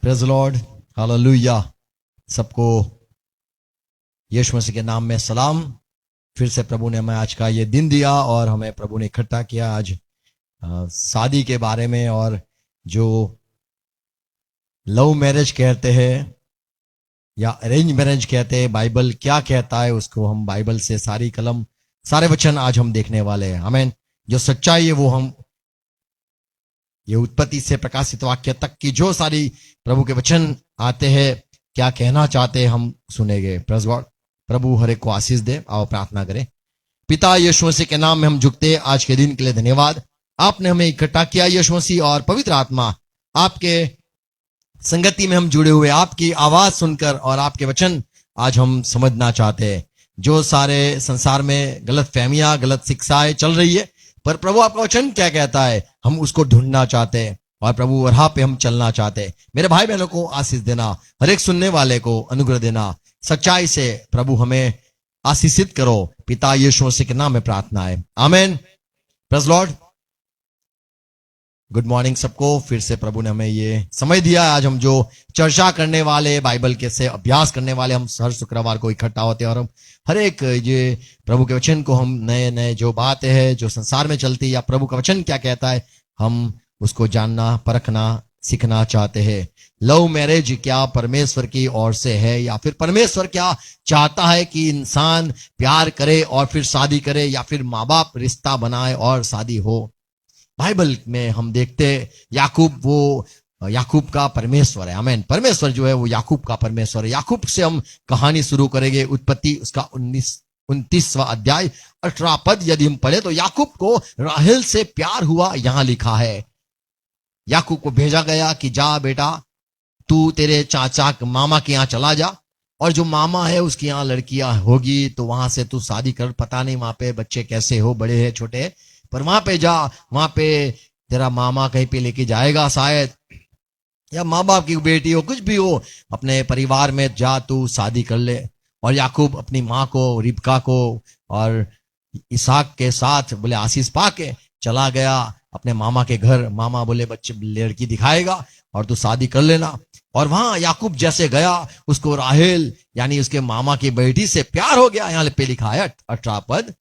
Praise Lord, hallelujah. सबको यीशु मसीह के नाम में सलाम। फिर से प्रभु ने हमें आज का ये दिन दिया और हमें प्रभु ने इकट्ठा किया आज शादी के बारे में, और जो लव मैरिज कहते हैं या अरेंज मैरिज कहते हैं, बाइबल क्या कहता है उसको हम बाइबल से सारे वचन आज हम देखने वाले हैं। आमीन। जो सच्चाई है वो हम ये उत्पत्ति से प्रकाशित वाक्य तक की जो सारी प्रभु के वचन आते हैं, क्या कहना चाहते हैं हम सुनेंगे। Praise God. प्रभु हर एक को आशीष दे। आओ प्रार्थना करें। पिता यीशु मसीह के नाम में हम झुकते हैं। आज के दिन के लिए धन्यवाद। आपने हमें इकट्ठा किया यीशु मसीह, और पवित्र आत्मा आपके संगति में हम जुड़े हुए, आपकी आवाज सुनकर और आपके वचन आज हम समझना चाहते हैं। जो सारे संसार में गलत फहमियां, गलत शिक्षाएं चल रही है, पर प्रभु आपका वचन क्या कहता है हम उसको ढूंढना चाहते हैं, और प्रभु राह पे हम चलना चाहते हैं। मेरे भाई बहनों को आशीष देना, हर एक सुनने वाले को अनुग्रह देना, सच्चाई से प्रभु हमें आशीषित करो। पिता यीशु मसीह के नाम में प्रार्थना है, आमीन। Praise Lord. गुड मॉर्निंग सबको। फिर से प्रभु ने हमें ये समय दिया। आज हम जो चर्चा करने वाले, बाइबल के से अभ्यास करने वाले, हम हर शुक्रवार को इकट्ठा होते हैं और हम हर एक ये प्रभु के वचन को हम नए नए जो बातें हैं जो संसार में चलती है या प्रभु का वचन क्या कहता है हम उसको जानना, परखना, सीखना चाहते हैं। लव मैरिज क्या परमेश्वर की ओर से है, या फिर परमेश्वर क्या चाहता है कि इंसान प्यार करे और फिर शादी करे, या फिर माँ बाप रिश्ता बनाए और शादी हो। बाइबल में हम देखते याकूब, वो याकूब का परमेश्वर है। आमीन। परमेश्वर जो है वो याकूब का परमेश्वर है। याकूब से हम कहानी शुरू करेंगे। उत्पत्ति उसका 29वां अध्याय 18 पद यदि हम पढ़े तो याकूब को राहेल से प्यार हुआ, यहां लिखा है। याकूब को भेजा गया कि जा बेटा, तू तेरे चाचा मामा के यहाँ चला जा, और जो मामा है उसके यहाँ लड़कियां होगी तो वहां से तू शादी कर। पता नहीं वहां पे बच्चे कैसे हो, बड़े हैं छोटे हैं, पर वहां पे जा, वहां पे तेरा मामा कहीं पे लेके जाएगा शायद, या माँ बाप की बेटी हो, कुछ भी हो, अपने परिवार में जा, तू शादी कर ले। और याकूब अपनी माँ को, रिबका को और इसहाक के साथ बोले आशीष पाके चला गया अपने मामा के घर। मामा बोले बच्चे लड़की दिखाएगा और तू शादी कर लेना। और वहां याकूब जैसे गया, उसको राहेल यानी उसके मामा की बेटी से प्यार हो गया। यहाँ पे लिखा है 18 पद।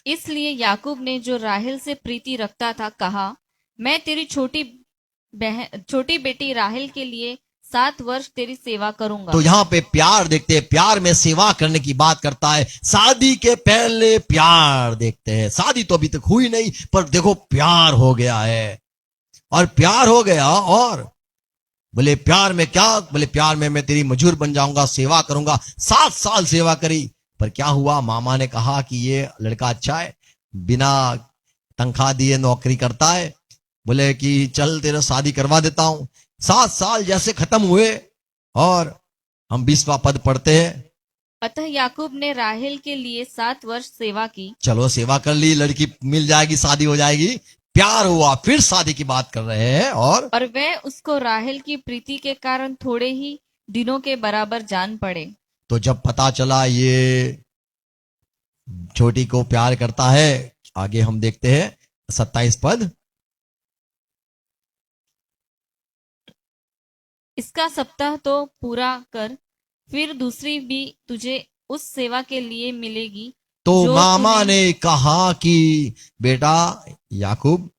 इसलिए याकूब ने जो राहेल से प्रीति रखता था कहा, मैं तेरी छोटी बेटी राहेल के लिए 7 वर्ष तेरी सेवा करूंगा। तो यहाँ पे प्यार देखते हैं। प्यार में सेवा करने की बात करता है। शादी के पहले प्यार देखते हैं। शादी तो अभी तक हुई नहीं, पर देखो प्यार हो गया है। और प्यार हो गया, और बोले प्यार में क्या, बोले प्यार में मैं तेरी मजूर बन जाऊंगा, सेवा करूंगा। 7 साल सेवा करी, पर क्या हुआ, मामा ने कहा कि ये लड़का अच्छा है, बिना तनख्वाह दिए नौकरी करता है, बोले कि चल तेरा शादी करवा देता हूं। 7 साल जैसे खत्म हुए और हम 20वां पद पढ़ते हैं। अतः याकूब ने राहेल के लिए 7 वर्ष सेवा की। चलो सेवा कर ली, लड़की मिल जाएगी, शादी हो जाएगी, प्यार हुआ, फिर शादी की बात कर रहे हैं। और वह उसको राहेल की प्रीति के कारण थोड़े ही दिनों के बराबर जान पड़े। तो जब पता चला ये छोटी को प्यार करता है, आगे हम देखते हैं 27 पद। इसका सप्ताह तो पूरा कर, फिर दूसरी भी तुझे उस सेवा के लिए मिलेगी। तो मामा ने कहा कि बेटा याकूब,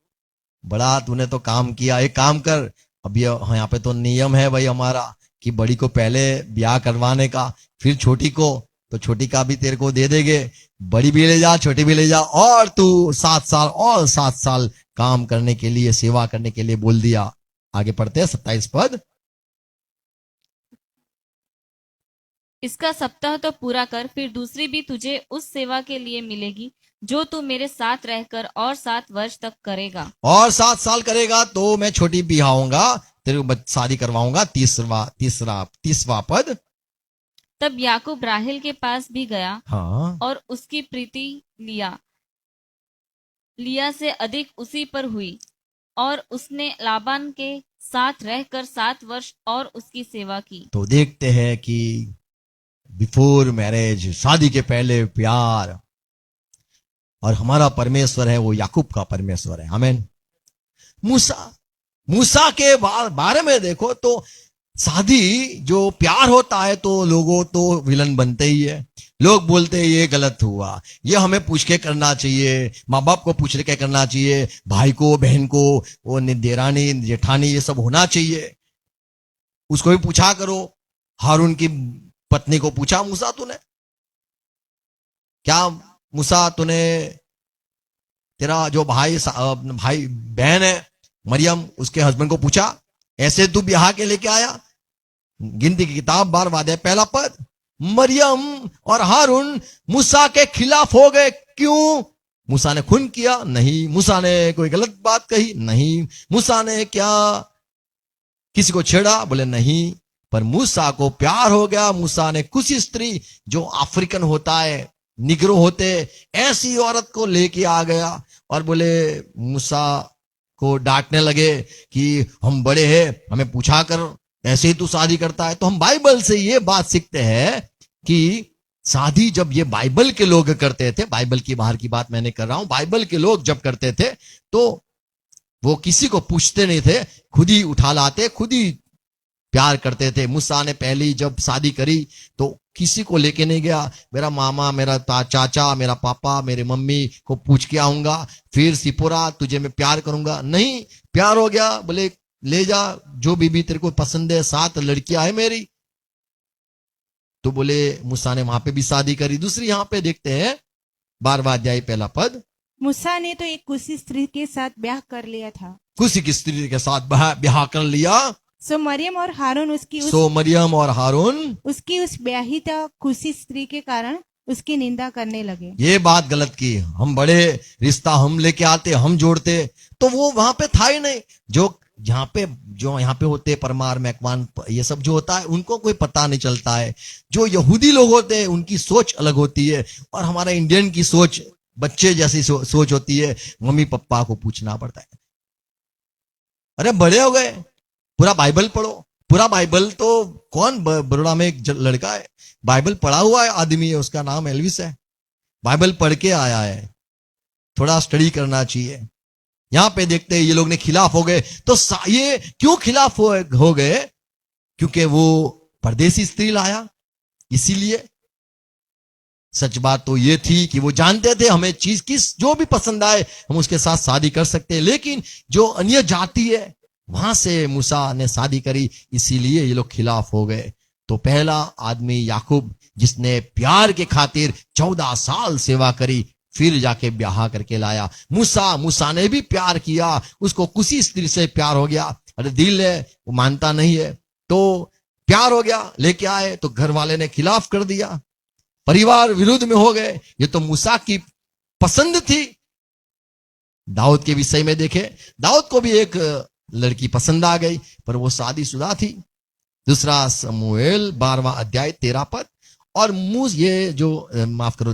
बड़ा तूने तो काम किया, एक काम कर, अभी यहाँ पे तो नियम है भाई हमारा कि बड़ी को पहले ब्याह करवाने का, फिर छोटी को, तो छोटी का भी तेरे को दे देंगे, बड़ी भी ले जा, छोटी भी ले जा, और तू 7 साल और 7 साल काम करने के लिए, सेवा करने के लिए बोल दिया। आगे पढ़ते हैं 27 पद। इसका सप्ताह तो पूरा कर, फिर दूसरी भी तुझे उस सेवा के लिए मिलेगी जो तू मेरे साथ रहकर और 7 वर्ष तक करेगा। और 7 साल करेगा तो मैं छोटी बिहाऊंगा, तेरे को शादी करवाऊंगा। 30वां पद। तब याकूब राहेल के पास भी गया, हाँ, और उसकी प्रीति लिया से अधिक उसी पर हुई, और उसने लाबान के साथ रहकर 7 वर्ष और उसकी सेवा की। तो देखते हैं कि बिफोर मैरिज, शादी के पहले प्यार, और हमारा परमेश्वर है वो याकूब का परमेश्वर है। आमीन। मूसा के बारे में देखो तो शादी जो प्यार होता है तो लोगों तो विलन बनते ही है। लोग बोलते हैं ये गलत हुआ, ये हमें पूछ के करना चाहिए, माँ बाप को पूछ के करना चाहिए, भाई को बहन को, वो देरानी जेठानी ये सब होना चाहिए, उसको भी पूछा करो। हारून की पत्नी को पूछा, मूसा तूने क्या, मूसा तूने तेरा जो भाई बहन है मरियम, उसके हस्बैंड को पूछा ऐसे तू ब्याह के लेके आया? गिनती की किताब 12वां अध्याय 1 पद। मरियम और हारून मूसा के खिलाफ हो गए। क्यों? मूसा ने खून किया? नहीं। मूसा ने कोई गलत बात कही? नहीं। मूसा ने क्या किसी को छेड़ा? बोले नहीं। पर मूसा को प्यार हो गया। मूसा ने कुछ स्त्री जो अफ्रीकन होता है, निग्रो होते, ऐसी औरत को लेके आ गया और बोले मूसा को डांटने लगे कि हम बड़े हैं, हमें पूछा कर, ऐसे ही तू शादी करता है। तो हम बाइबल से ये बात सीखते हैं कि शादी जब ये बाइबल के लोग करते थे, बाइबल की बाहर की बात मैं नहीं कर रहा हूं, बाइबल के लोग जब करते थे तो वो किसी को पूछते नहीं थे, खुद ही उठा लाते, खुद ही प्यार करते थे। मूसा ने पहली जब शादी करी तो किसी को लेके नहीं गया, मेरा मामा, मेरा चाचा, मेरा पापा, मेरे मम्मी को पूछ के आऊंगा, फिर सिपोरा तुझे मैं प्यार करूंगा। नहीं, प्यार हो गया, बोले ले जा जो बीबी तेरे को पसंद है, 7 लड़कियां है मेरी। तो बोले मूसा ने वहां पे भी शादी करी। दूसरी यहां पे देखते हैं 12वां अध्याय 1 पद। मूसा ने तो एक कुशी स्त्री के साथ ब्याह कर लिया था। कुशी की स्त्री के साथ ब्याह कर लिया। सो मरियम और हारून उसकी उस ब्याहिता कुशी स्त्री के कारण उसकी निंदा करने लगे। ये बात गलत की, हम बड़े रिश्ता हम लेके आते, हम जोड़ते, तो वो वहां पे था ही नहीं। जो यहाँ पे होते परमार मैकवान ये सब जो होता है उनको कोई पता नहीं चलता है। जो यहूदी लोग होते हैं उनकी सोच अलग होती है और हमारा इंडियन की सोच बच्चे जैसी सोच होती है। मम्मी पापा को पूछना पड़ता है। अरे बड़े हो गए, पूरा बाइबल पढ़ो। पूरा बाइबल तो कौन, बड़ोड़ा में एक लड़का है बाइबल पढ़ा हुआ है आदमी है, उसका नाम एल्विस है, बाइबल पढ़ के आया है। थोड़ा स्टडी करना चाहिए। यहां पे देखते हैं ये लोग ने खिलाफ हो गए। तो ये क्यों खिलाफ हो गए? क्योंकि वो परदेसी स्त्री लाया, इसीलिए। सच बात तो ये थी कि वो जानते थे हमें चीज जो भी पसंद आए हम उसके साथ शादी कर सकते हैं, लेकिन जो अन्य जाति है वहां से मूसा ने शादी करी, इसीलिए ये लोग खिलाफ हो गए। तो पहला आदमी याकूब, जिसने प्यार के खातिर 14 साल सेवा करी, फिर जाके ब्याह करके लाया। मूसा ने भी प्यार किया, उसको किसी स्त्री से प्यार हो गया। अरे दिल है, वो मानता नहीं है, तो प्यार हो गया, लेके आए तो घर वाले ने खिलाफ कर दिया, परिवार विरुद्ध में हो गए। ये तो मूसा की पसंद थी। दाऊद के विषय में देखे, दाऊद को भी एक लड़की पसंद आ गई, पर वो शादीशुदा थी। 2 शमूएल 12वां अध्याय 13 पद। और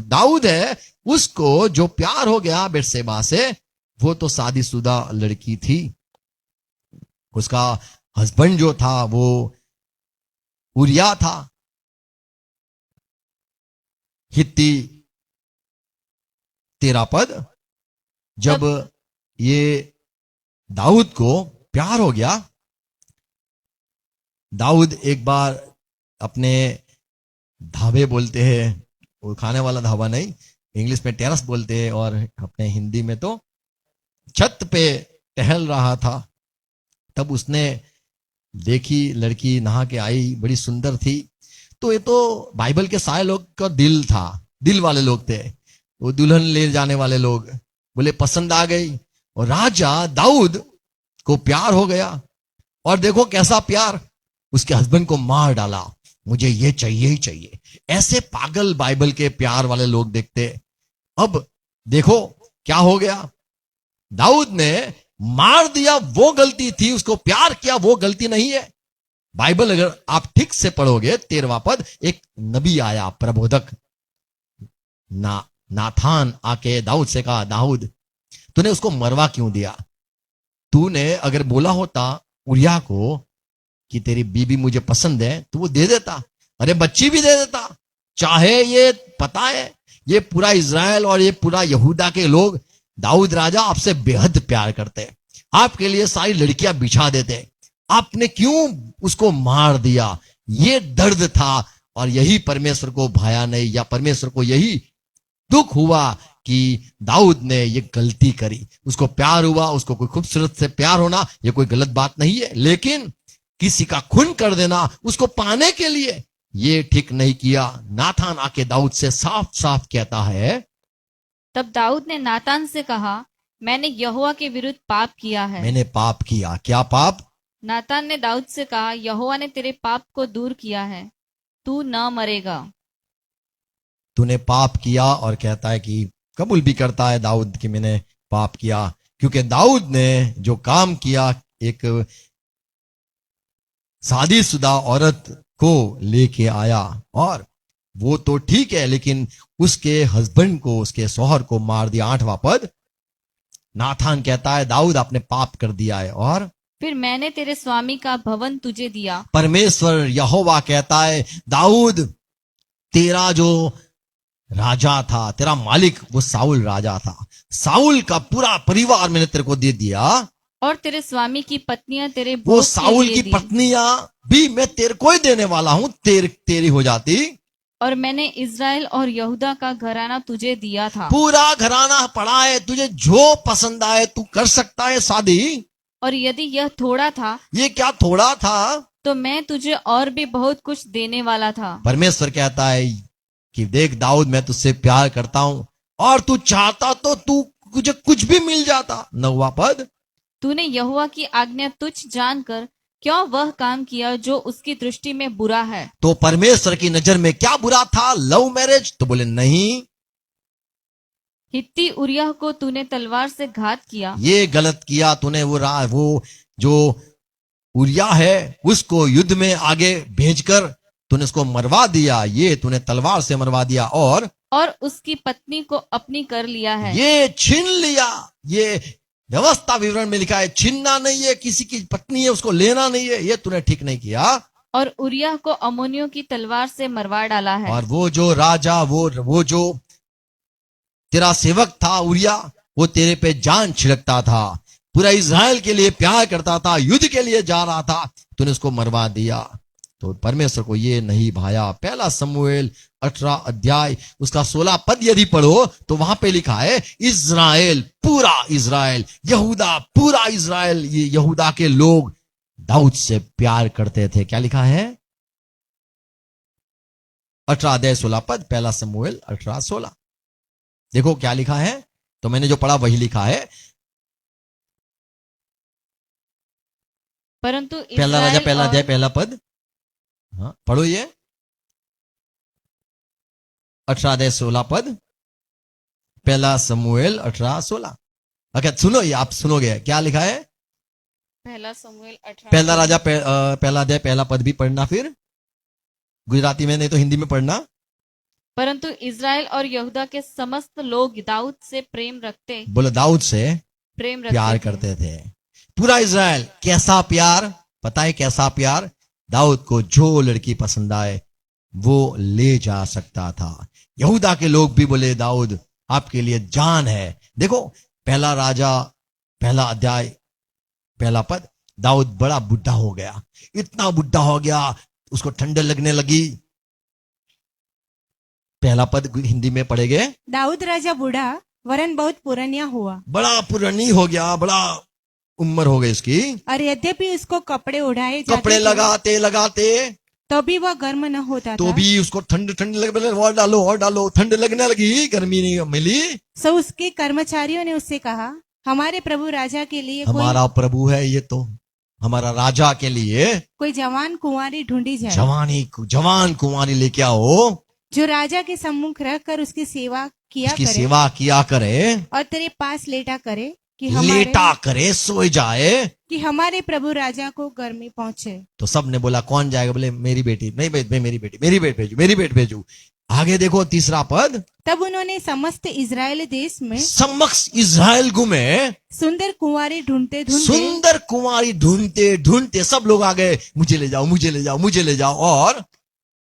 दाऊद है, उसको जो प्यार हो गया बेर्शेबा से, वो तो शादीशुदा लड़की थी। उसका हस्बैंड जो था वो उरिया था, हित्ती। 13 पद। जब ये दाऊद को प्यार हो गया, दाऊद एक बार अपने ढाबे बोलते हैं, वो खाने वाला ढाबा नहीं, इंग्लिश में टेरेस बोलते हैं और अपने हिंदी में तो छत पे टहल रहा था। तब उसने देखी लड़की नहा के आई, बड़ी सुंदर थी। तो ये तो बाइबल के सारे लोग का दिल था, दिल वाले लोग थे, वो दुल्हन ले जाने वाले लोग। बोले पसंद आ गई और राजा दाऊद को प्यार हो गया। और देखो कैसा प्यार, उसके हस्बैंड को मार डाला, मुझे ये चाहिए ही चाहिए। ऐसे पागल बाइबल के प्यार वाले लोग देखते। अब देखो क्या हो गया, दाऊद ने मार दिया वो गलती थी, उसको प्यार किया वो गलती नहीं है। बाइबल अगर आप ठीक से पढ़ोगे 13वां पद, एक नबी आया, प्रबोधक नाथान आके दाऊद से कहा, दाऊद तूने उसको मरवा क्यों दिया? तूने अगर बोला होता उरिया को कि तेरी बीबी मुझे पसंद है तो वो दे देता, अरे बच्ची भी दे देता। चाहे ये पता है ये पूरा इज़राइल और ये पूरा यहूदा के लोग, दाऊद राजा आपसे बेहद प्यार करते, आपके लिए सारी लड़कियां बिछा देते, आपने क्यों उसको मार दिया? ये दर्द था और यही परमेश्वर को भाया नहीं, या परमेश्वर को यही दुख हुआ कि दाऊद ने ये गलती करी। उसको प्यार हुआ, उसको कोई खूबसूरत से प्यार होना ये कोई गलत बात नहीं है, लेकिन किसी का खून कर देना उसको पाने के लिए ये ठीक नहीं किया। नाथान आके दाऊद से साफ साफ कहता है, तब दाऊद ने नातान से कहा, मैंने यहोवा के विरुद्ध पाप किया है। मैंने पाप किया। क्या पाप? नातान ने दाऊद से कहा, यहोवा ने तेरे पाप को दूर किया है, तू न मरेगा। तूने पाप किया, और कहता है कि कबूल भी करता है दाऊद कि मैंने पाप किया, क्योंकि दाऊद ने जो काम किया एक शादीशुदा औरत को लेके आया, और वो तो ठीक है, लेकिन उसके हस्बैंड को, उसके शौहर को मार दिया। 8वां पद, नाथान कहता है दाऊद आपने पाप कर दिया है, और फिर मैंने तेरे स्वामी का भवन तुझे दिया। परमेश्वर यहोवा कहता है दाऊद तेरा जो राजा था, तेरा मालिक वो साउल राजा था, साउल का पूरा परिवार मैंने तेरे को दे दिया, और तेरे स्वामी की पत्नियां तेरे वो भोग के साउल लिए की दी। पत्नियां भी मैं तेरे को ही देने वाला हूं, तेरी हो जाती। और मैंने इज़राइल और यहूदा का घराना तुझे दिया था। पूरा घराना पड़ा है, तुझे जो पसंद आए तू कर सकता है शादी। और यदि यह थोड़ा था ये क्या थोड़ा था? तो मैं तुझे और भी बहुत कुछ देने वाला था। परमेश्वर कहता है कि देख दाऊद मैं तुझसे प्यार करता हूं, और तू चाहता तो तू तुझे कुछ भी मिल जाता। 9वां पद, तूने यहोवा की आज्ञा तुच्छ जानकर क्यों वह काम किया जो उसकी दृष्टि में बुरा है। तो परमेश्वर की नजर में क्या बुरा था? Love marriage? तो बोले नहीं, हित्ती उरियह को तूने तलवार से घात किया। ये गलत किया तूने। वो जो उरिया है उसको युद्ध में आगे भेजकर तूने उसको मरवा दिया, ये तूने तलवार से मरवा दिया, और उसकी पत्नी को अपनी कर लिया है। ये छीन लिया। ये व्यवस्था विवरण में लिखा है छीनना नहीं है, किसी की पत्नी है उसको लेना नहीं है, ये तूने ठीक नहीं किया। और उरियह को अम्मोनियों की तलवार से मरवा डाला है। और वो जो राजा, वो जो तेरा सेवक था उरिया, वो तेरे पे जान छिड़कता था, पूरा इज़राइल के लिए प्यार करता था, युद्ध के लिए जा रहा था, तूने उसको मरवा दिया। तो परमेश्वर को ये नहीं भाया। 1 शमूएल 18 अध्याय उसका 16 पद यदि पढ़ो तो वहां पे लिखा है इज़राइल, पूरा इज़राइल, यहूदा, पूरा इज़राइल, ये यहूदा के लोग दाऊद से प्यार करते थे। क्या लिखा है? 18 अध्याय 16 पद, 1 शमूएल 18 16। देखो क्या लिखा है। तो मैंने जो पढ़ा वही लिखा है। परंतु पहला राजा इस्राएल पहला और- अध्याय पहला पद, हाँ पढ़ो ये 18 अध्याय 16 पद, 1 शमूएल 18 16। अच्छा सुनो, ये आप सुनोगे क्या लिखा है। 1 शमूएल 18। पहला राजा पहला अध्याय पहला पद भी पढ़ना, फिर गुजराती में नहीं तो हिंदी में पढ़ना। परंतु इज़राइल और यहूदा के समस्त लोग दाऊद से प्रेम रखते बोलो दाऊद से प्यार थे। करते थे। पूरा इज़राइल। कैसा प्यार? पता है कैसा प्यार? दाऊद को जो लड़की पसंद आए वो ले जा सकता था। यहूदा के लोग भी बोले दाऊद आपके लिए जान है। देखो 1 राजा पहला अध्याय पहला पद, दाऊद बड़ा बुढ़ा हो गया, इतना बुढ़ा हो गया उसको ठंड लगने लगी। पहला पद हिंदी में पढ़ेंगे। दाऊद राजा बूढ़ा वरन बहुत पुरानिया हुआ, बड़ा पुरानी हो गया, बड़ा उम्र हो गई इसकी, और यद्यपि उसको कपड़े उड़ाए जाते कपड़े थे, लगाते लगाते तो भी वह गर्म न होता तो था। भी उसको ठंड ठंड लग, बोले और डालो, ठंड लगने लगी, गर्मी नहीं मिली। सो उसके कर्मचारियों ने उससे कहा, हमारे प्रभु राजा के लिए हमारा प्रभु है ये, तो हमारा राजा के लिए कोई जवान कुंवारी ढूंढी जाए, जवान कुंवारी लेके आओ, जो राजा के सम्मुख रहकर उसकी सेवा किया उसकी करे सेवा किया करे, और तेरे पास लेटा करे लेटा करे, सोए जाए। कि हमारे प्रभु राजा को गर्मी पहुंचे। तो सब ने बोला कौन जाएगा? बोले मेरी बेटी। नहीं भाई, मेरी बेटी भेजू। आगे देखो 3 पद, तब उन्होंने समस्त इजराइल देश में समक्ष इज़राइल घूमे, सुंदर कुंवारी ढूंढते ढूंढते सुंदर कुंवारी ढूंढते ढूंढते सब लोग आ गए, मुझे ले जाओ। और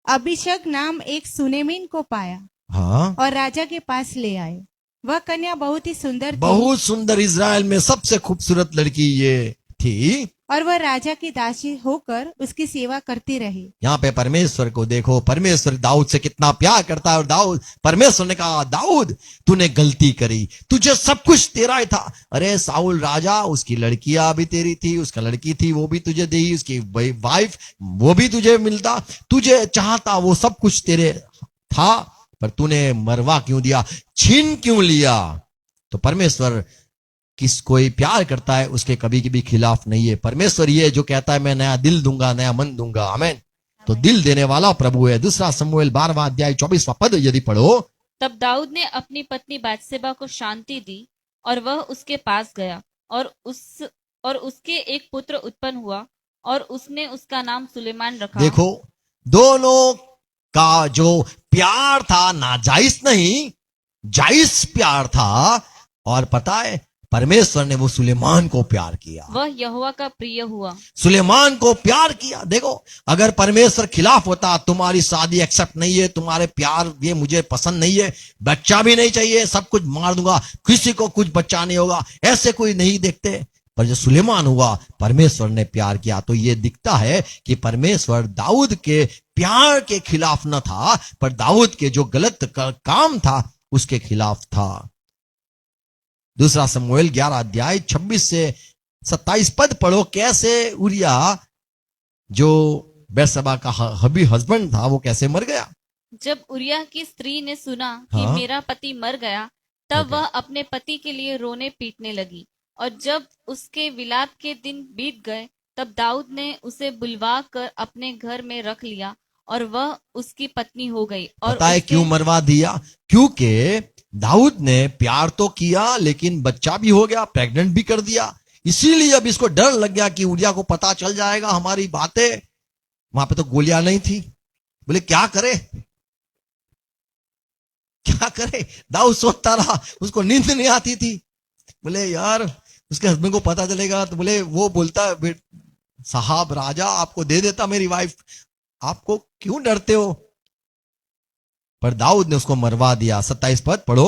अभिषेक नाम एक सुनेमिन को पाया हाँ, और राजा के पास ले आए। वह कन्या बहुत ही सुंदर थी, बहुत सुंदर, इज़राइल में सबसे खूबसूरत लड़की ये थी। और वह राजा की दासी होकर उसकी सेवा करती रही। यहाँ पे परमेश्वर को देखो, परमेश्वर दाऊद से कितना प्यार करता है। और दाऊद, परमेश्वर ने कहा दाऊद तूने गलती करी, तुझे सब कुछ तेरा ही था। अरे साउल राजा, उसकी लड़कियां भी तेरी थी, उसका लड़की थी वो भी तुझे दी, उसकी वाइफ वो भी तुझे मिलता, तुझे चाहता, वो सब कुछ तेरे था, पर तूने मरवा क्यों दिया, छीन क्यों लिया। तो परमेश्वर किस कोई प्यार करता है उसके कभी कभी खिलाफ नहीं है। परमेश्वर ये जो कहता है मैं नया दिल दूंगा, नया मन दूंगा, आमीन, तो दिल देने वाला प्रभु है। दूसरा शमूएल 12वां अध्याय 24वां पद यदि पढ़ो। तब दाऊद ने अपनी पत्नी बातशेबा को शांति दी और वह उसके पास गया और उसके एक पुत्र उत्पन्न हुआ और उसने उसका नाम सुलेमान रखा। देखो, दोनों का जो प्यार था नाजायज नहीं, जायज प्यार था। और पता है परमेश्वर ने वो सुलेमान को प्यार किया, वह यहोवा का प्रिय हुआ। सुलेमान को प्यार किया। देखो, अगर परमेश्वर खिलाफ होता, तुम्हारी शादी एक्सेप्ट नहीं है, तुम्हारे प्यार ये मुझे पसंद नहीं है, बच्चा भी नहीं चाहिए, सब कुछ मार दूंगा, किसी को कुछ बच्चा नहीं होगा, ऐसे कोई नहीं देखते। पर जो सुलेमान हुआ, परमेश्वर ने प्यार किया। तो ये दिखता है कि परमेश्वर दाऊद के प्यार के खिलाफ न था, पर दाऊद के जो गलत काम था उसके खिलाफ था। दूसरा शमूएल 11 अध्याय 26 से 27 पद पढ़ो। कैसे उरिया जो बैतशबा का हस्बैंड था वो कैसे मर गया। जब उरिया की स्त्री ने सुना कि हाँ। मेरा पति मर गया, तब वह अपने पति के लिए रोने पीटने लगी। और जब उसके विलाप के दिन बीत गए, तब दाऊद ने उसे बुलवा कर अपने घर में रख लिया और वह उसकी पत्नी हो गई। और पता है क्यों मरवा दिया? क्योंकि दाऊद ने प्यार तो किया लेकिन बच्चा भी हो गया, प्रेग्नेंट भी कर दिया। इसीलिए अब इसको डर लग गया कि उरिया को पता चल जाएगा हमारी बातें। वहां पे तो गोलियां नहीं थी, बोले क्या करे क्या करे। दाऊद सोचता रहा, उसको नींद नहीं आती थी। बोले यार उसके हस्बैंड को पता चलेगा तो बोले, वो बोलता साहब राजा आपको दे देता मेरी वाइफ, आपको क्यों डरते हो। पर दाऊद ने उसको मरवा दिया। 27 पद पढ़ो।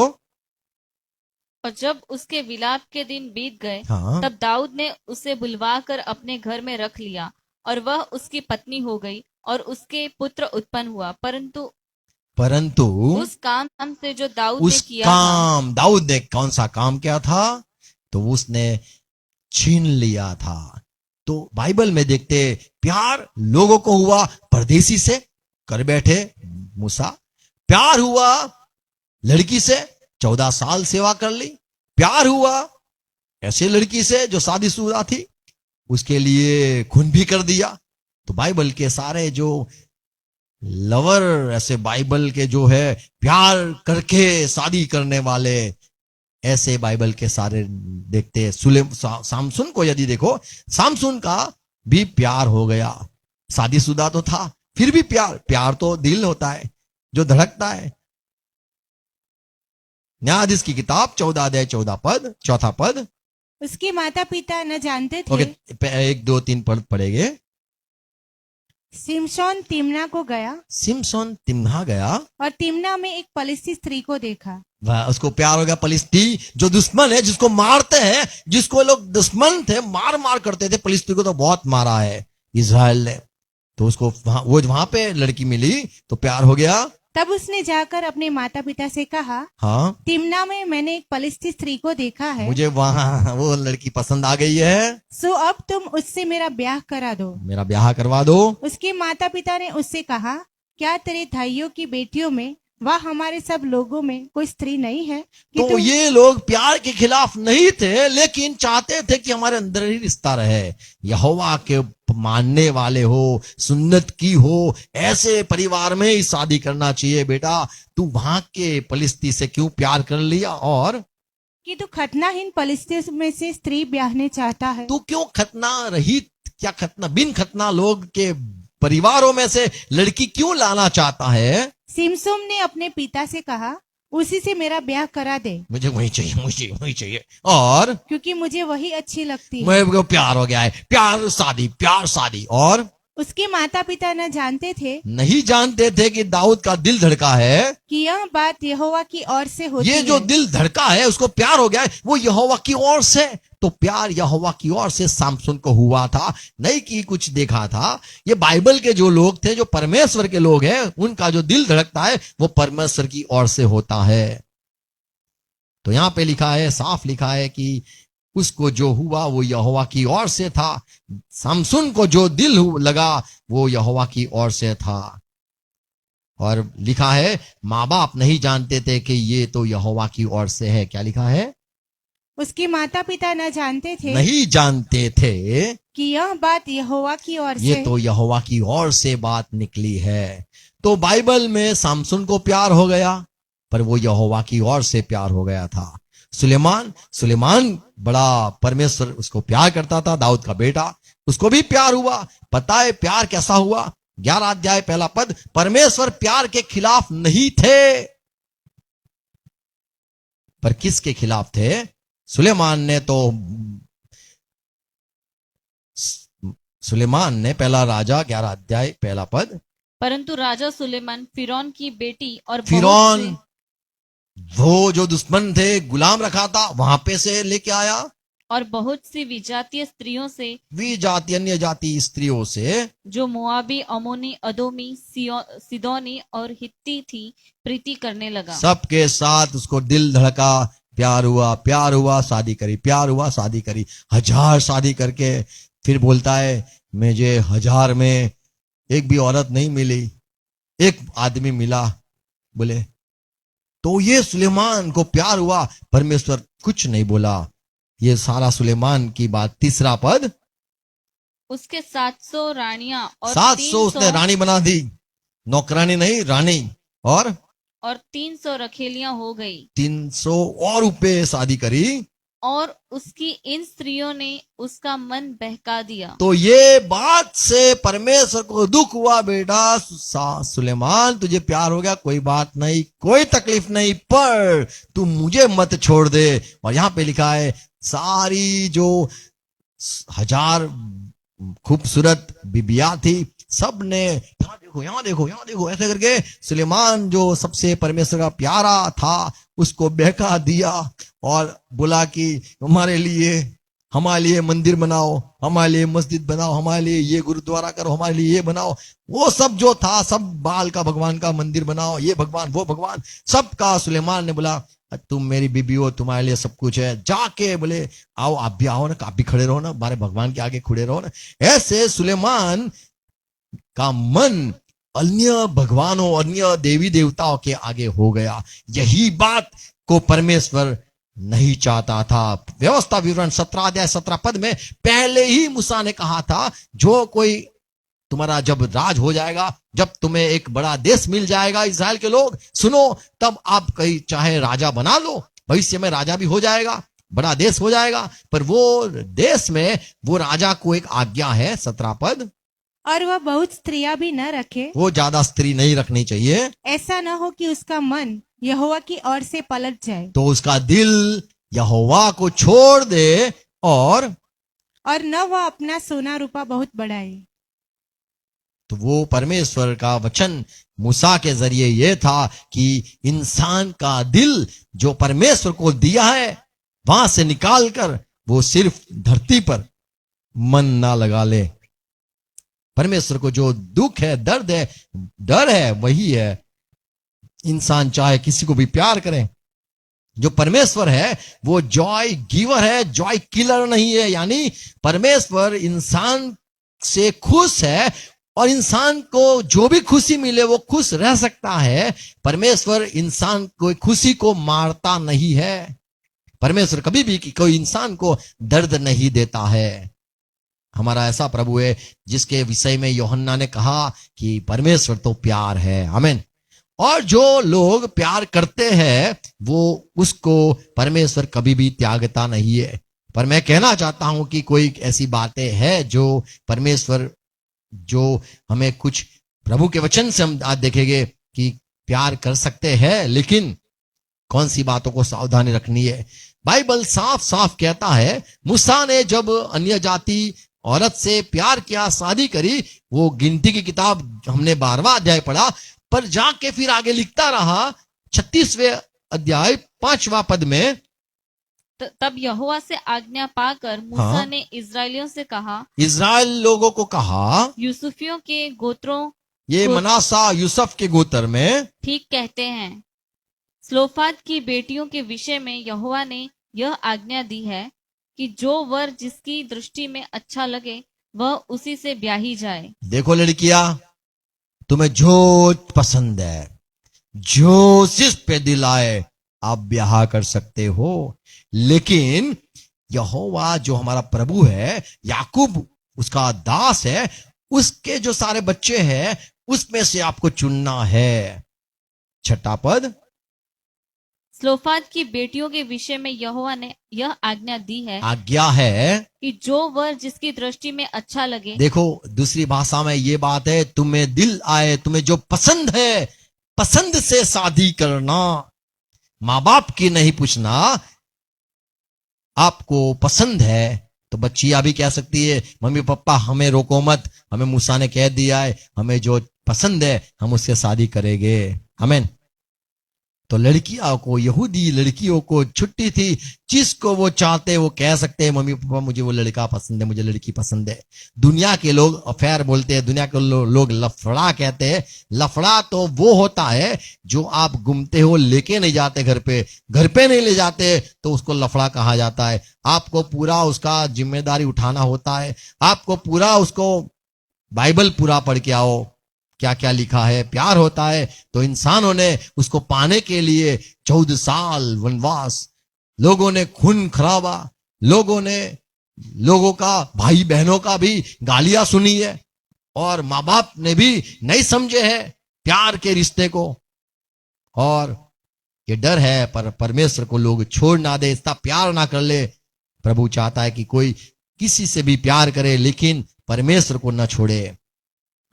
और जब उसके विलाप के दिन बीत गए, हाँ। तब दाऊद ने उसे बुलवा कर अपने घर में रख लिया और वह उसकी पत्नी हो गई और उसके पुत्र उत्पन्न हुआ। परंतु उस काम से जो दाऊद ने किया था, दाऊद ने कौन सा काम किया था? तो उसने छीन लिया था। तो बाइबल में देखते प्यार लोगों को हुआ परदेसी से, कर बैठे मूसा। प्यार हुआ लड़की से, 14 साल सेवा कर ली। प्यार हुआ ऐसे लड़की से जो शादीशुदा थी, उसके लिए खून भी कर दिया। तो बाइबल के सारे जो लवर, ऐसे बाइबल के जो है प्यार करके शादी करने वाले, ऐसे बाइबल के सारे देखते हैं। सामसून को यदि देखो, सामसून का भी प्यार हो गया, शादीशुदा तो था फिर भी प्यार तो दिल होता है जो धड़कता है। न्यायाधीश की किताब 14 अध्याय 14 पद, चौथा पद। उसके माता पिता न जानते थे। ओके, 1 2 3 पद पढ़ेंगे। सिमशोन तिम्ना को गया, सिमशोन तिम्ना गया और तिम्ना में एक पलिश्ती स्त्री को देखा। वह उसको प्यार हो गया। पलिश्ती जो दुश्मन है, जिसको मारते हैं, जिसको लोग दुश्मन थे मार करते थे, पलिश्ती को तो बहुत मारा है इजराइल ने। तो उसको वहां पे लड़की मिली तो प्यार हो गया। तब उसने जाकर अपने माता पिता से कहा, हाँ, तिम्ना में मैंने एक पलिश्ती स्त्री को देखा है, मुझे वहां वो लड़की पसंद आ गई है, सो अब तुम उससे मेरा ब्याह करा दो। मेरा ब्याह करवा दो। उसके माता पिता ने उससे कहा, क्या तेरे भाइयों की बेटियों में वह हमारे सब लोगों में कोई स्त्री नहीं है कि तो ये लोग प्यार के खिलाफ नहीं थे, लेकिन चाहते थे कि हमारे अंदर ही रिश्ता रहे। यहोवा के मानने वाले हो, सुन्नत की हो, ऐसे परिवार में ही शादी करना चाहिए। बेटा तू वहां के पलिश्ती से क्यों प्यार कर लिया? और कि तू खतनाहीन पलिश्तियों में से स्त्री ब्याहने चाहता है। तू क्यों खतना रहित, क्या खतना बिन खतना लोग के परिवारों में से लड़की क्यों लाना चाहता है? सिमसोन ने अपने पिता से कहा, उसी से मेरा ब्याह करा दे, मुझे वही चाहिए, मुझे वही चाहिए। और क्योंकि मुझे वही अच्छी लगती है। मेरे को प्यार हो गया है, प्यार शादी, प्यार शादी। और उसके माता पिता न जानते थे नहीं जानते थे कि दाऊद का दिल धड़का है। कि यह बात यहोवा की ओर से होती ये जो है। दिल धड़का है, उसको प्यार हो गया है, वो यहोवा की ओर से। तो प्यार यहोवा की ओर से सामसून को हुआ था, नहीं कि कुछ देखा था। ये बाइबल के जो लोग थे, जो परमेश्वर के लोग हैं, उनका जो दिल धड़कता है वो परमेश्वर की ओर से होता है। तो यहां पे लिखा है, साफ लिखा है कि उसको जो हुआ वो यहोवा की ओर से था। सामसून को जो दिल लगा वो यहोवा की ओर से था। और लिखा है, माँ बाप नहीं जानते थे कि ये तो यहोवा की ओर से है। क्या लिखा है? उसके माता पिता न जानते थे नहीं जानते थे कि यह बात यहोवा की ओर ये से तो यहोवा की ओर से बात निकली है। तो बाइबल में सामसून को प्यार हो गया, पर वो यहोवा की ओर से प्यार हो गया था। सुलेमान बड़ा परमेश्वर उसको प्यार करता था, दाऊद का बेटा, उसको भी प्यार हुआ। पता है प्यार कैसा हुआ? 11 अध्याय 1 पद, परमेश्वर प्यार के खिलाफ नहीं थे, पर किसके खिलाफ थे? सुलेमान ने पहला राजा 11 अध्याय 1 पद, परंतु राजा सुलेमान फिरौन की बेटी और बहुत फिरौन से वो जो दुश्मन थे, गुलाम रखा था, वहां पे से लेके आया और बहुत सी विजातीय स्त्रियों से, भी जाति अन्य जाति स्त्रियों से, जो मोआबी, अमोनी, अदोमी, सिदोनी और हित्ती थी, प्रीति करने लगा। सबके साथ उसको दिल धड़का, प्यार हुआ, शादी करी, प्यार हुआ, शादी करी, 1000 शादी करके फिर बोलता है मुझे 1000 में एक भी औरत नहीं मिली, एक आदमी मिला। बोले तो ये सुलेमान को प्यार हुआ, परमेश्वर कुछ नहीं बोला। ये सारा सुलेमान की बात। 3 पद, उसके 700 रानियां और 700 उसने रानी बना दी, नौकरानी नहीं, रानी। और 300 रखेलियां हो गई। 300 और ऊपर शादी करी। और उसकी इन स्त्रियों ने उसका मन बहका दिया। तो ये बात से परमेश्वर को दुख हुआ, बेटा सुलेमान तुझे प्यार हो गया, कोई बात नहीं, कोई तकलीफ नहीं, पर तू मुझे मत छोड़ दे। और यहां पे लिखा है सारी जो 1000 खूबसूरत बीबियां थी, सब ने यहाँ देखो ऐसे करके सुलेमान जो सबसे परमेश्वर का प्यारा था उसको बहका दिया और बोला कि हमारे लिए मंदिर बनाओ, हमारे लिए मस्जिद बनाओ, हमारे लिए ये गुरुद्वारा करो, हमारे लिए ये बनाओ। वो सब जो था, सब बाल का भगवान का मंदिर बनाओ, ये भगवान वो भगवान, सबका। सुलेमान ने बोला तुम मेरी बीबी हो, तुम्हारे लिए सब कुछ है, जाके बोले आओ आप भी आओ ना, आप भी खड़े रहो ना, हमारे भगवान के आगे खड़े रहो ना। ऐसे सुलेमान का मन अन्य भगवानों, अन्य देवी देवताओं के आगे हो गया। यही बात को परमेश्वर नहीं चाहता था। व्यवस्था विवरण 17 अध्याय 17 पद में पहले ही मूसा ने कहा था, जो कोई तुम्हारा जब राज हो जाएगा, जब तुम्हें एक बड़ा देश मिल जाएगा, इस्राएल के लोग सुनो, तब आप कहीं चाहे राजा बना लो, भविष्य में राजा भी हो जाएगा, बड़ा देश हो जाएगा। पर वो देश में वो राजा को एक आज्ञा है, 17 पद, और वह बहुत स्त्रियां भी न रखे, वो ज्यादा स्त्री नहीं रखनी चाहिए, ऐसा न हो कि उसका मन यहोवा की ओर से पलट जाए, तो उसका दिल यहोवा को छोड़ दे और न वह अपना सोना रूपा बहुत बढ़ाए। तो वो परमेश्वर का वचन मूसा के जरिए ये था कि इंसान का दिल जो परमेश्वर को दिया है वहां से निकालकर वो सिर्फ धरती पर मन ना लगा ले। परमेश्वर को जो दुख है, दर्द है, डर है, वही है। इंसान चाहे किसी को भी प्यार करे, जो परमेश्वर है वो जॉय गिवर है, जॉय किलर नहीं है। यानी परमेश्वर इंसान से खुश है और इंसान को जो भी खुशी मिले वो खुश रह सकता है। परमेश्वर इंसान को खुशी को मारता नहीं है। परमेश्वर कभी भी कोई इंसान को दर्द नहीं देता है। हमारा ऐसा प्रभु है जिसके विषय में यूहन्ना ने कहा कि परमेश्वर तो प्यार है। आमीन। और जो लोग प्यार करते हैं वो उसको परमेश्वर कभी भी त्यागता नहीं है। पर मैं कहना चाहता हूं कि कोई ऐसी बातें हैं जो परमेश्वर, जो हमें कुछ प्रभु के वचन से हम आज देखेंगे कि प्यार कर सकते हैं, लेकिन कौन सी बातों को सावधानी रखनी है। बाइबल साफ साफ कहता है, मूसा ने जब अन्य जाति औरत से प्यार किया, शादी करी। वो गिनती की किताब हमने 12वां अध्याय पढ़ा, पर जाके फिर आगे लिखता रहा 36वें अध्याय 5वां पद में। तब यहोवा से आज्ञा पाकर मूसा हाँ। ने इस्राएलियों से कहा, इज़राइल लोगों को कहा, यूसुफियों के गोत्रों ये को मनासा यूसुफ के गोत्र में ठीक कहते हैं। स्लोफाद की बेटियों के विषय में यहोवा ने यह आज्ञा दी है कि जो वर जिसकी दृष्टि में अच्छा लगे वह उसी से ब्याही जाए। देखो लड़कियां, तुम्हें जो पसंद है, जो जिस पे दिल आए, आप ब्याह कर सकते हो। लेकिन यहोवा जो हमारा प्रभु है, याकूब उसका दास है, उसके जो सारे बच्चे हैं उसमें से आपको चुनना है। 6 पद, स्लोफाद की बेटियों के विषय में यहोवा ने यह आज्ञा दी है आज्ञा है। कि जो वर जिसकी दृष्टि में अच्छा लगे। देखो दूसरी भाषा में ये बात है, तुम्हें दिल आए, तुम्हें जो पसंद है, पसंद से शादी करना। माँ बाप की नहीं पूछना। आपको पसंद है तो बच्चियां भी कह सकती है, मम्मी पापा हमें रोको मत, हमें मूसा ने कह दिया है, हमें जो पसंद है हम उससे शादी करेंगे। आमीन। तो लड़कियों को, यहूदी लड़कियों को छुट्टी थी, जिसको वो चाहते वो कह सकते हैं, मम्मी पापा मुझे वो लड़का पसंद है, मुझे लड़की पसंद है। दुनिया के लोग अफेयर बोलते हैं, दुनिया के लोग लफड़ा कहते हैं। लफड़ा तो वो होता है जो आप घूमते हो, लेके नहीं जाते घर पे नहीं ले जाते, तो उसको लफड़ा कहा जाता है। आपको पूरा उसका जिम्मेदारी उठाना होता है, आपको पूरा उसको बाइबल पूरा पढ़ के आओ, क्या क्या लिखा है। प्यार होता है तो इंसानों ने उसको पाने के लिए 14 साल वनवास, लोगों ने खून खराबा, लोगों का, भाई बहनों का भी गालियां सुनी है, और माँ बाप ने भी नहीं समझे है प्यार के रिश्ते को। और ये डर है पर परमेश्वर को लोग छोड़ ना दे, इतना प्यार ना कर ले। प्रभु चाहता है कि कोई किसी से भी प्यार करे, लेकिन परमेश्वर को ना छोड़े।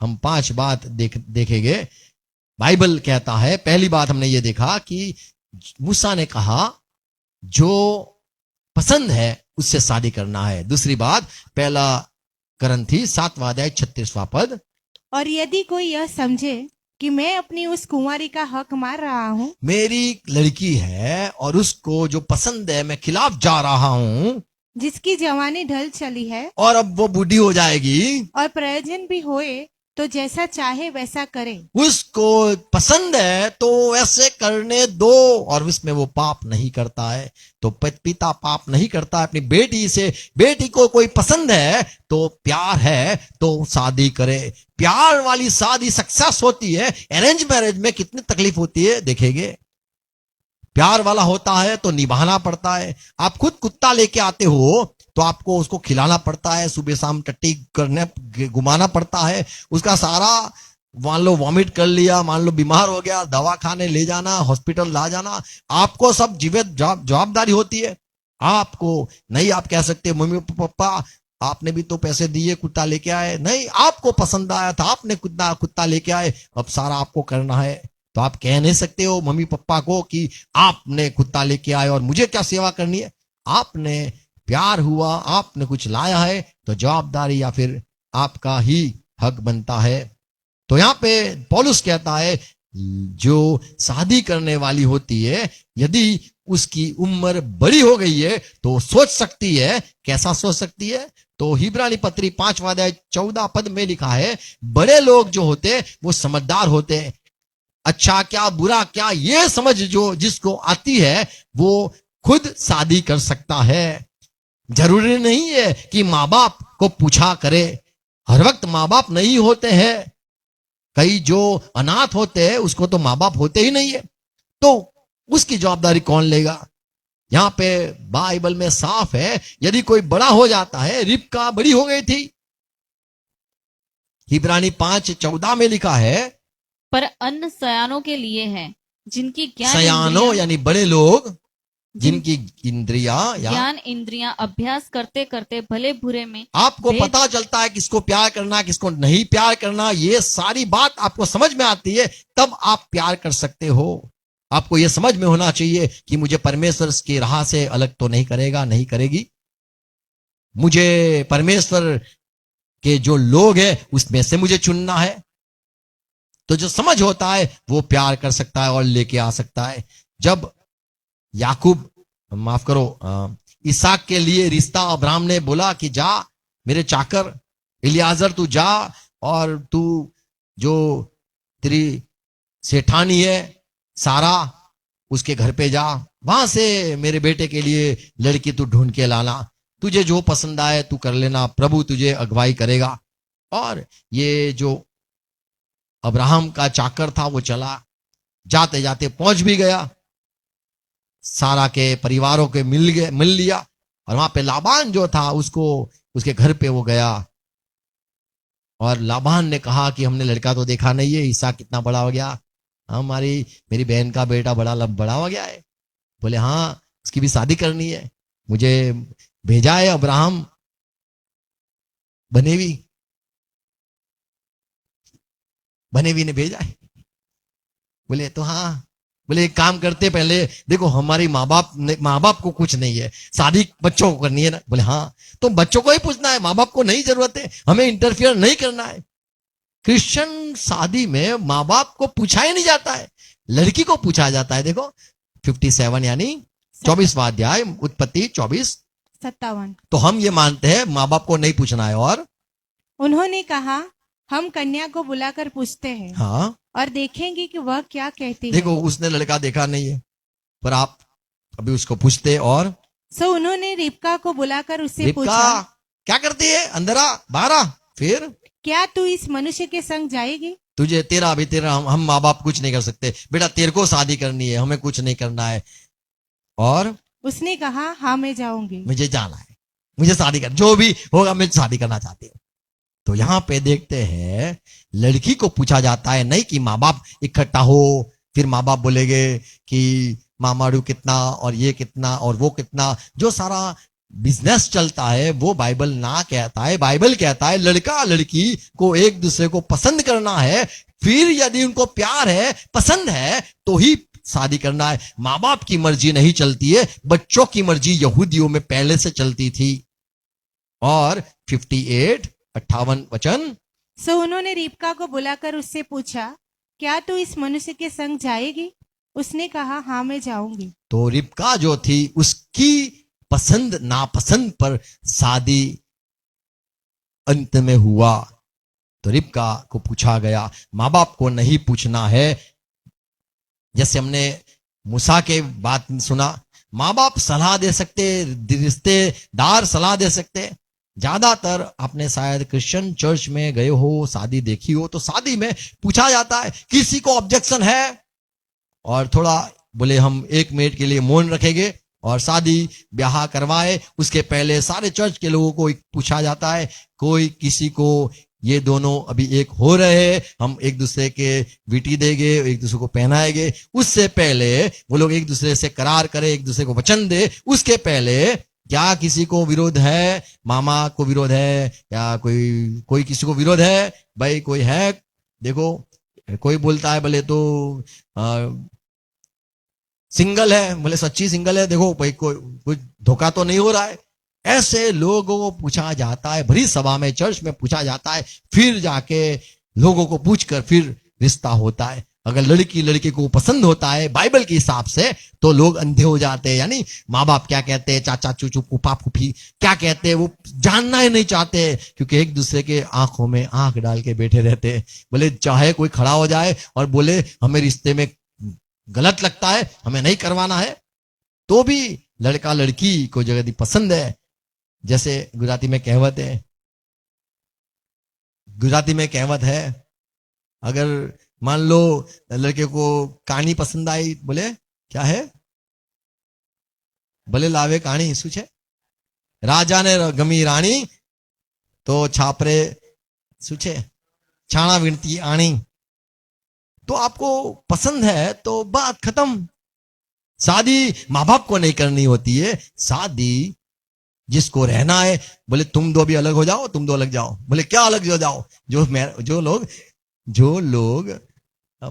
हम 5 बात देखेंगे। बाइबल कहता है, पहली बात हमने ये देखा कि मूसा ने कहा जो पसंद है उससे शादी करना है। दूसरी बात, 1 करंथी 7वां अध्याय 36वां पद, और यदि कोई यह समझे कि मैं अपनी उस कुंवारी का हक मार रहा हूँ, मेरी लड़की है और उसको जो पसंद है मैं खिलाफ जा रहा हूं, जिसकी जवानी ढल चली है और अब वो बूढ़ी हो जाएगी, और प्रयोजन भी होए, तो जैसा चाहे वैसा करे। उसको पसंद है तो ऐसे करने दो, और उसमें वो पाप नहीं करता है। तो पिता पाप नहीं करता है अपनी बेटी से। बेटी को कोई पसंद है तो प्यार है तो शादी करे। प्यार वाली शादी सक्सेस होती है। अरेंज मैरिज में कितनी तकलीफ होती है देखेंगे। प्यार वाला होता है तो निभाना पड़ता है। आप खुद कुत्ता लेके आते हो तो आपको उसको खिलाना पड़ता है, सुबह शाम टट्टी करने घुमाना पड़ता है, उसका सारा, मान लो वॉमिट कर लिया, मान लो बीमार हो गया, दवा खाने ले जाना, हॉस्पिटल ला जाना, आपको सब जीवित जवाबदारी होती है। आपको नहीं आप कह सकते मम्मी पापा आपने भी तो पैसे दिए कुत्ता लेके आए, नहीं आपको पसंद आया था आपने कुत्ता लेके आए, अब सारा आपको करना है। तो आप कह नहीं सकते हो मम्मी पापा को कि आपने कुत्ता लेके आए और मुझे क्या सेवा करनी है। आपने प्यार हुआ, आपने कुछ लाया है तो जवाबदारी या फिर आपका ही हक बनता है। तो यहां पे पौलुस कहता है जो शादी करने वाली होती है, यदि उसकी उम्र बड़ी हो गई है तो सोच सकती है। कैसा सोच सकती है? तो हिब्रानी पत्री 5वां अध्याय 14 पद में लिखा है, बड़े लोग जो होते वो समझदार होते हैं। अच्छा क्या बुरा क्या ये समझ जो जिसको आती है वो खुद शादी कर सकता है। जरूरी नहीं है कि माँ बाप को पूछा करे। हर वक्त माँ बाप नहीं होते हैं। कई जो अनाथ होते हैं उसको तो माँ बाप होते ही नहीं है, तो उसकी जवाबदारी कौन लेगा। यहां पे बाइबल में साफ है, यदि कोई बड़ा हो जाता है, रिबका बड़ी हो गई थी, हिब्रानी 5:14 में लिखा है, पर अन्न सयानों के लिए है, जिनकी सयानों यानी बड़े लोग, जिनकी ज्ञान इंद्रियां अभ्यास करते करते भले बुरे में आपको पता चलता है किसको प्यार करना किसको नहीं प्यार करना, ये सारी बात आपको समझ में आती है, तब आप प्यार कर सकते हो। आपको यह समझ में होना चाहिए कि मुझे परमेश्वर की राह से अलग तो नहीं करेगा, नहीं करेगी। मुझे परमेश्वर के जो लोग हैं उसमें से मुझे चुनना है। तो जो समझ होता है वो प्यार कर सकता है और लेके आ सकता है। जब याकूब, माफ करो, इसहाक के लिए रिश्ता अब्राहम ने बोला कि जा मेरे चाकर इलियाजर तू जा, और तू जो तेरी सेठानी है सारा उसके घर पे जा, वहां से मेरे बेटे के लिए लड़की तू ढूंढ के लाना, तुझे जो पसंद आए तू कर लेना, प्रभु तुझे अगुवाई करेगा। और ये जो अब्राहम का चाकर था वो चला, जाते जाते पहुंच भी गया, सारा के परिवारों के मिल लिया, और वहां पे लाबान जो था उसको उसके घर पे वो गया, और लाबान ने कहा कि हमने लड़का तो देखा नहीं है, इसहाक कितना बड़ा हो गया, मेरी बहन का बेटा बड़ा हो गया है। बोले हाँ उसकी भी शादी करनी है, मुझे भेजा है अब्राहम बनेवी ने भेजा है। बोले तो हाँ, बोले एक काम करते, पहले देखो हमारी माँ बाप को कुछ नहीं है, शादी बच्चों को करनी है ना। बोले हाँ, तो बच्चों को ही पूछना है, माँ बाप को नहीं जरूरत है, हमें इंटरफियर नहीं करना है। क्रिश्चियन शादी में माँ बाप को पूछा ही नहीं जाता है, लड़की को पूछा जाता है। देखो 57 यानी 24वां अध्याय उत्पत्ति 24:57। तो हम ये मानते हैं माँ बाप को नहीं पूछना है। और उन्होंने कहा हम कन्या को बुलाकर पूछते हैं, हाँ, और देखेंगे कि वह क्या कहती है। देखो उसने लड़का देखा नहीं है, पर आप अभी उसको पूछते। और सो उन्होंने रिबका को बुलाकर उससे रिबका पूछा, क्या करती है, अंदर आ बाहर आ, फिर क्या तू इस मनुष्य के संग जाएगी? तुझे तेरा हम माँ बाप कुछ नहीं कर सकते बेटा, तेरे को शादी करनी है, हमें कुछ नहीं करना है। और उसने कहा हाँ मैं जाऊंगी, मुझे जाना है, मुझे शादी कर, जो भी होगा मैं शादी करना चाहती हूँ। तो यहाँ पे देखते हैं लड़की को पूछा जाता है, नहीं कि माँ बाप इकट्ठा हो, फिर माँ बाप बोलेंगे कि मामारू कितना और ये कितना और वो कितना, जो सारा बिजनेस चलता है वो बाइबल ना कहता है। बाइबल कहता है लड़का लड़की को एक दूसरे को पसंद करना है, फिर यदि उनको प्यार है पसंद है तो ही शादी करना है। माँ बाप की मर्जी नहीं चलती है, बच्चों की मर्जी यहूदियों में पहले से चलती थी। और 58 वचन, सो उन्होंने रिबका को बुलाकर उससे पूछा, क्या तू इस मनुष्य के संग जाएगी? उसने कहा हाँ मैं जाऊंगी। तो रिबका जो थी उसकी पसंद नापसंद पर शादी अंत में हुआ। तो रिबका को पूछा गया, माँ बाप को नहीं पूछना है। जैसे हमने मूसा के बात सुना, माँ बाप सलाह दे सकते, रिश्तेदार सलाह दे सकते। ज्यादातर आपने शायद क्रिश्चियन चर्च में गए हो, शादी देखी हो, तो शादी में पूछा जाता है किसी को ऑब्जेक्शन है, और थोड़ा बोले हम 1 मिनट के लिए मौन रखेंगे और शादी ब्याह करवाए। उसके पहले सारे चर्च के लोगों को पूछा जाता है, कोई किसी को ये दोनों अभी एक हो रहे हैं, हम एक दूसरे के विटी देंगे, एक दूसरे को पहनाएंगे। उससे पहले वो लोग एक दूसरे से करार करे, एक दूसरे को वचन दे। उसके पहले क्या किसी को विरोध है, मामा को विरोध है या कोई किसी को विरोध है? भाई कोई है? देखो कोई बोलता है भले तो सिंगल है, बोले सच्ची सिंगल है, देखो भाई कोई धोखा तो नहीं हो रहा है। ऐसे लोगों को पूछा जाता है, भरी सभा में चर्च में पूछा जाता है, फिर जाके लोगों को पूछकर फिर रिश्ता होता है। अगर लड़की को पसंद होता है बाइबल के हिसाब से तो लोग अंधे हो जाते हैं, यानी माँ बाप क्या कहते हैं, चाचा चूचू फूफा फूफी क्या कहते हैं वो जानना ही नहीं चाहते, क्योंकि एक दूसरे के आंखों में आंख डाल के बैठे रहते हैं। बोले चाहे कोई खड़ा हो जाए और बोले हमें रिश्ते में गलत लगता है, हमें नहीं करवाना है, तो भी लड़का लड़की को जो यदि पसंद है, जैसे गुजराती में कहावत है, अगर मान लो लड़के को कहानी पसंद आई, बोले क्या है, भले लावे कहानी શું છે, राजा ने गमी रानी तो छापरे શું છે, छाणा वीणती आणी। तो आपको पसंद है तो बात खत्म। शादी माँ बाप को नहीं करनी होती है, शादी जिसको रहना है, बोले तुम दो भी अलग हो जाओ, तुम दो अलग जाओ। बोले क्या अलग हो जाओ? जो लोग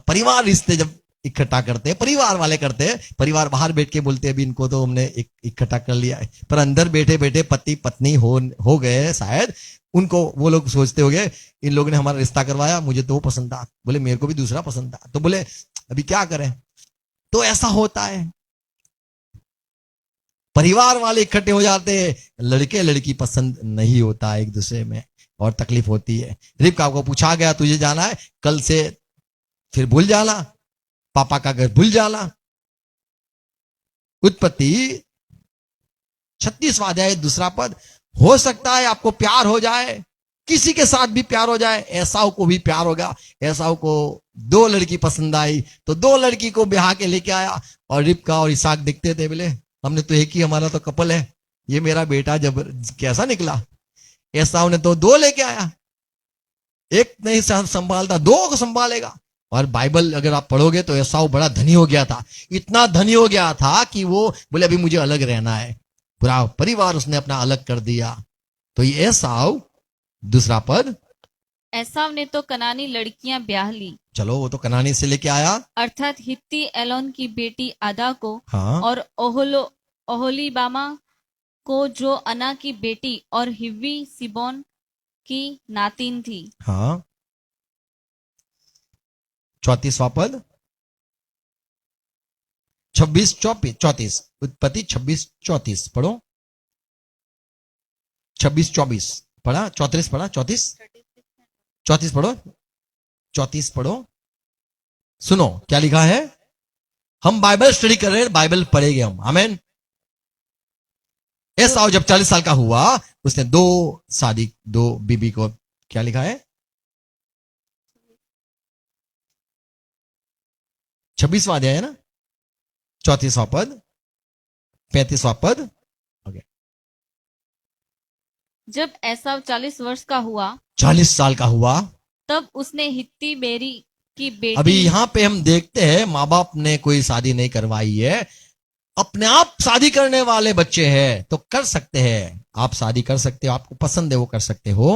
परिवार रिश्ते जब इकट्ठा करते हैं, परिवार वाले करते हैं। परिवार बाहर बैठ के बोलते हैं अभी इनको तो हमने इकट्ठा कर लिया है, पर अंदर बैठे बैठे पति पत्नी हो गए शायद, उनको वो लोग सोचते हो गए इन लोगों ने हमारा रिश्ता करवाया, मुझे तो वो पसंद था, बोले मेरे को भी दूसरा पसंद था, तो बोले अभी क्या करें। तो ऐसा होता है, परिवार वाले इकट्ठे हो जाते हैं, लड़के लड़की पसंद नहीं होता एक दूसरे में और तकलीफ होती है। रिबका को पूछा गया तुझे जाना है कल से, फिर भूल जाना, पापा का घर भूल जाना। उत्पत्ति 36वां अध्याय 2 पद, हो सकता है आपको प्यार हो जाए, किसी के साथ भी प्यार हो जाए। एसाव को भी प्यार होगा, एसाव को 2 लड़की पसंद आई तो 2 लड़की को ब्याह के लेके आया, और रिबका और इसहाक दिखते थे, बोले हमने तो एक ही, हमारा तो कपल है, ये मेरा बेटा जब कैसा निकला। एसाव ने तो 2 लेके आया, एक नहीं संभालता 2 को संभालेगा। और बाइबल अगर आप पढ़ोगे तो एसाव बड़ा धनी हो गया था, इतना धनी हो गया था कि वो बोले अभी मुझे अलग रहना है, पूरा परिवार उसने अपना अलग कर दिया। तो ये एसाव 2 पद, एसाव ने तो कनानी लड़कियां ब्याह ली, चलो वो तो कनानी से लेके आया, अर्थात हित्ती एलोन की बेटी आदा को, हाँ, और ओहोलीबामा को जो अना की बेटी और हिव्वी सिबोन की नातिन थी। हाँ। 34वां पद, 26-34, उत्पत्ति 26-34 पढ़ो, 26-24 पढ़ा, 34 पढ़ा, 34 पढ़ो, 34 पढ़ो। सुनो क्या लिखा है, हम बाइबल स्टडी कर रहे हैं, बाइबल पढ़ेंगे हम, आमेन। एसाव जब 40 साल का हुआ उसने 2 बीबी को, क्या लिखा है 26वां अध्याय है ना, 34वां पद, 35वां पद, ओके। जब एसाव 40 वर्ष का हुआ 40 साल का हुआ, तब उसने हित्ती बेरी की बेटी, अभी यहां पे हम देखते हैं माँ बाप ने कोई शादी नहीं करवाई है, अपने आप शादी करने वाले बच्चे हैं तो कर सकते हैं, आप शादी कर सकते हो, आपको पसंद है वो कर सकते हो।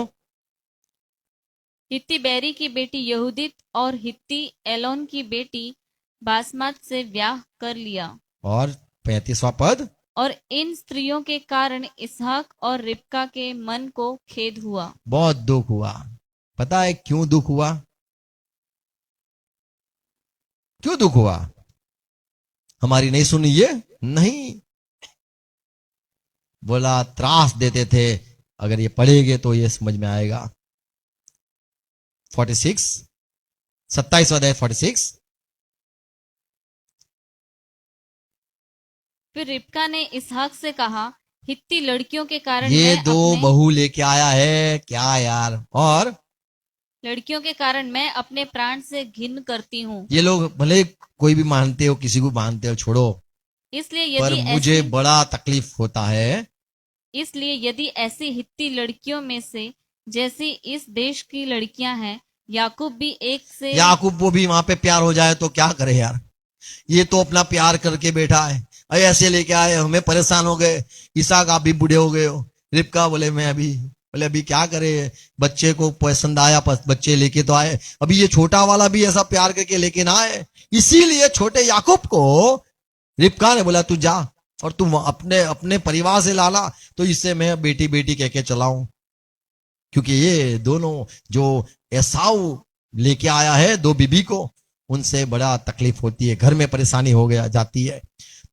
हित्ती बेरी की बेटी यहूदित और हित्ती एलोन की बेटी बासमत से ब्याह कर लिया। और 35वां पद, और इन स्त्रियों के कारण इसहाक और रिबका के मन को खेद हुआ। बहुत दुख हुआ। पता है क्यों दुख हुआ, क्यों दुख हुआ, हमारी नहीं सुनी ये, नहीं, बोला त्रास देते थे, अगर ये पढ़ेंगे तो ये समझ में आएगा। 46, 27वां अध्याय 46, फिर रिबका ने इसहाक से कहा, हित्ती लड़कियों के कारण ये मैं 2 अपने बहू लेके आया है क्या यार, और लड़कियों के कारण मैं अपने प्राण से घिन करती हूँ, ये लोग भले कोई भी मानते हो, किसी को मानते हो, छोड़ो, इसलिए पर यदि मुझे ऐसी बड़ा तकलीफ होता है। इसलिए यदि ऐसी हित्ती लड़कियों में से जैसी इस देश की लड़कियां हैं, याकूब भी एक से याकूब को भी वहां पे प्यार हो जाए तो क्या करे यार, ये तो अपना प्यार करके बैठा है, अरे ऐसे लेके आए, हमें परेशान हो गए। इसहाक आप भी बूढ़े हो गए हो, रिबका बोले मैं अभी, बोले अभी क्या करे, बच्चे को पसंद आया, बच्चे लेके तो आए, अभी ये छोटा वाला भी ऐसा प्यार करके लेके ना आए, इसीलिए छोटे याकूब को रिबका ने बोला तू जा और तू अपने अपने परिवार से लाला, तो इससे मैं बेटी बेटी कह के चलाऊं, क्योंकि ये दोनों जो एसाव लेके आया है 2 बीबी को, उनसे बड़ा तकलीफ होती है, घर में परेशानी हो गया जाती है।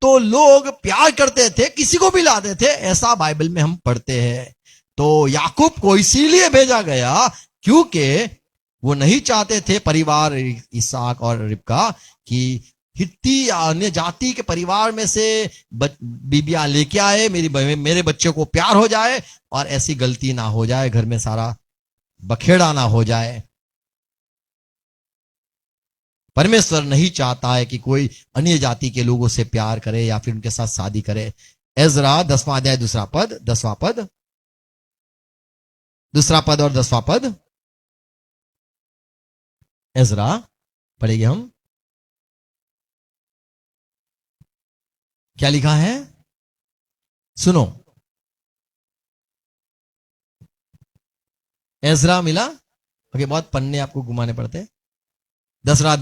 तो लोग प्यार करते थे, किसी को भी लाते थे, ऐसा बाइबल में हम पढ़ते हैं। तो याकूब को इसीलिए भेजा गया क्योंकि वो नहीं चाहते थे परिवार इसहाक और रिबका कि हित्ती अन्य जाति के परिवार में से बीबियां लेके आए, मेरे बच्चे को प्यार हो जाए और ऐसी गलती ना हो जाए, घर में सारा बखेड़ा ना हो जाए। परमेश्वर नहीं चाहता है कि कोई अन्य जाति के लोगों से प्यार करे या फिर उनके साथ शादी करे। एजरा 10वां अध्याय 2 पद, 10वां पद, 2 पद और 10वां पद, एजरा पढ़ेंगे हम, क्या लिखा है सुनो। एजरा मिला, ओके, बहुत पन्ने आपको घुमाने पड़ते हैं। 10वां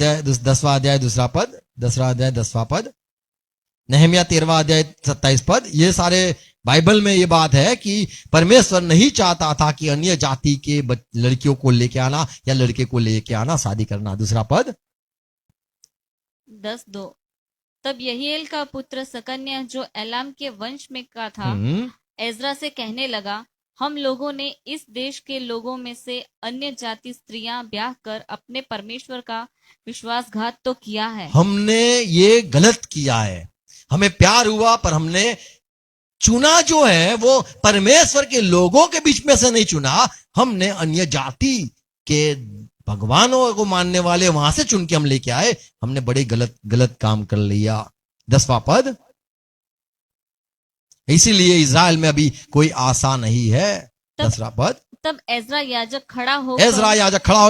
अध्याय 2 पद, 10वां पद, नहम्याह 13वां अध्याय 27 पद। ये सारे बाइबल में ये बात है कि परमेश्वर नहीं चाहता था कि अन्य जाति के लड़कियों को लेके आना या लड़के को लेके आना, शादी करना। 2 पद 10:2 तब यहीएल का पुत्र सकन्या जो एलाम के वंश में का था एजरा से कहने लगा, हम लोगों ने इस देश के लोगों में से अन्य जाति स्त्रियां ब्याह कर अपने परमेश्वर का विश्वासघात तो किया है। हमने ये गलत किया है। हमें प्यार हुआ पर हमने चुना जो है वो परमेश्वर के लोगों के बीच में से नहीं चुना, हमने अन्य जाति के भगवानों को मानने वाले वहां से चुन के हम लेके आए। हमने बड़े गलत काम कर लिया। 10वां पद, इसीलिए इज़राइल में अभी कोई आशा नहीं है। 10वां पद, तब एजरा याजक खड़ा हो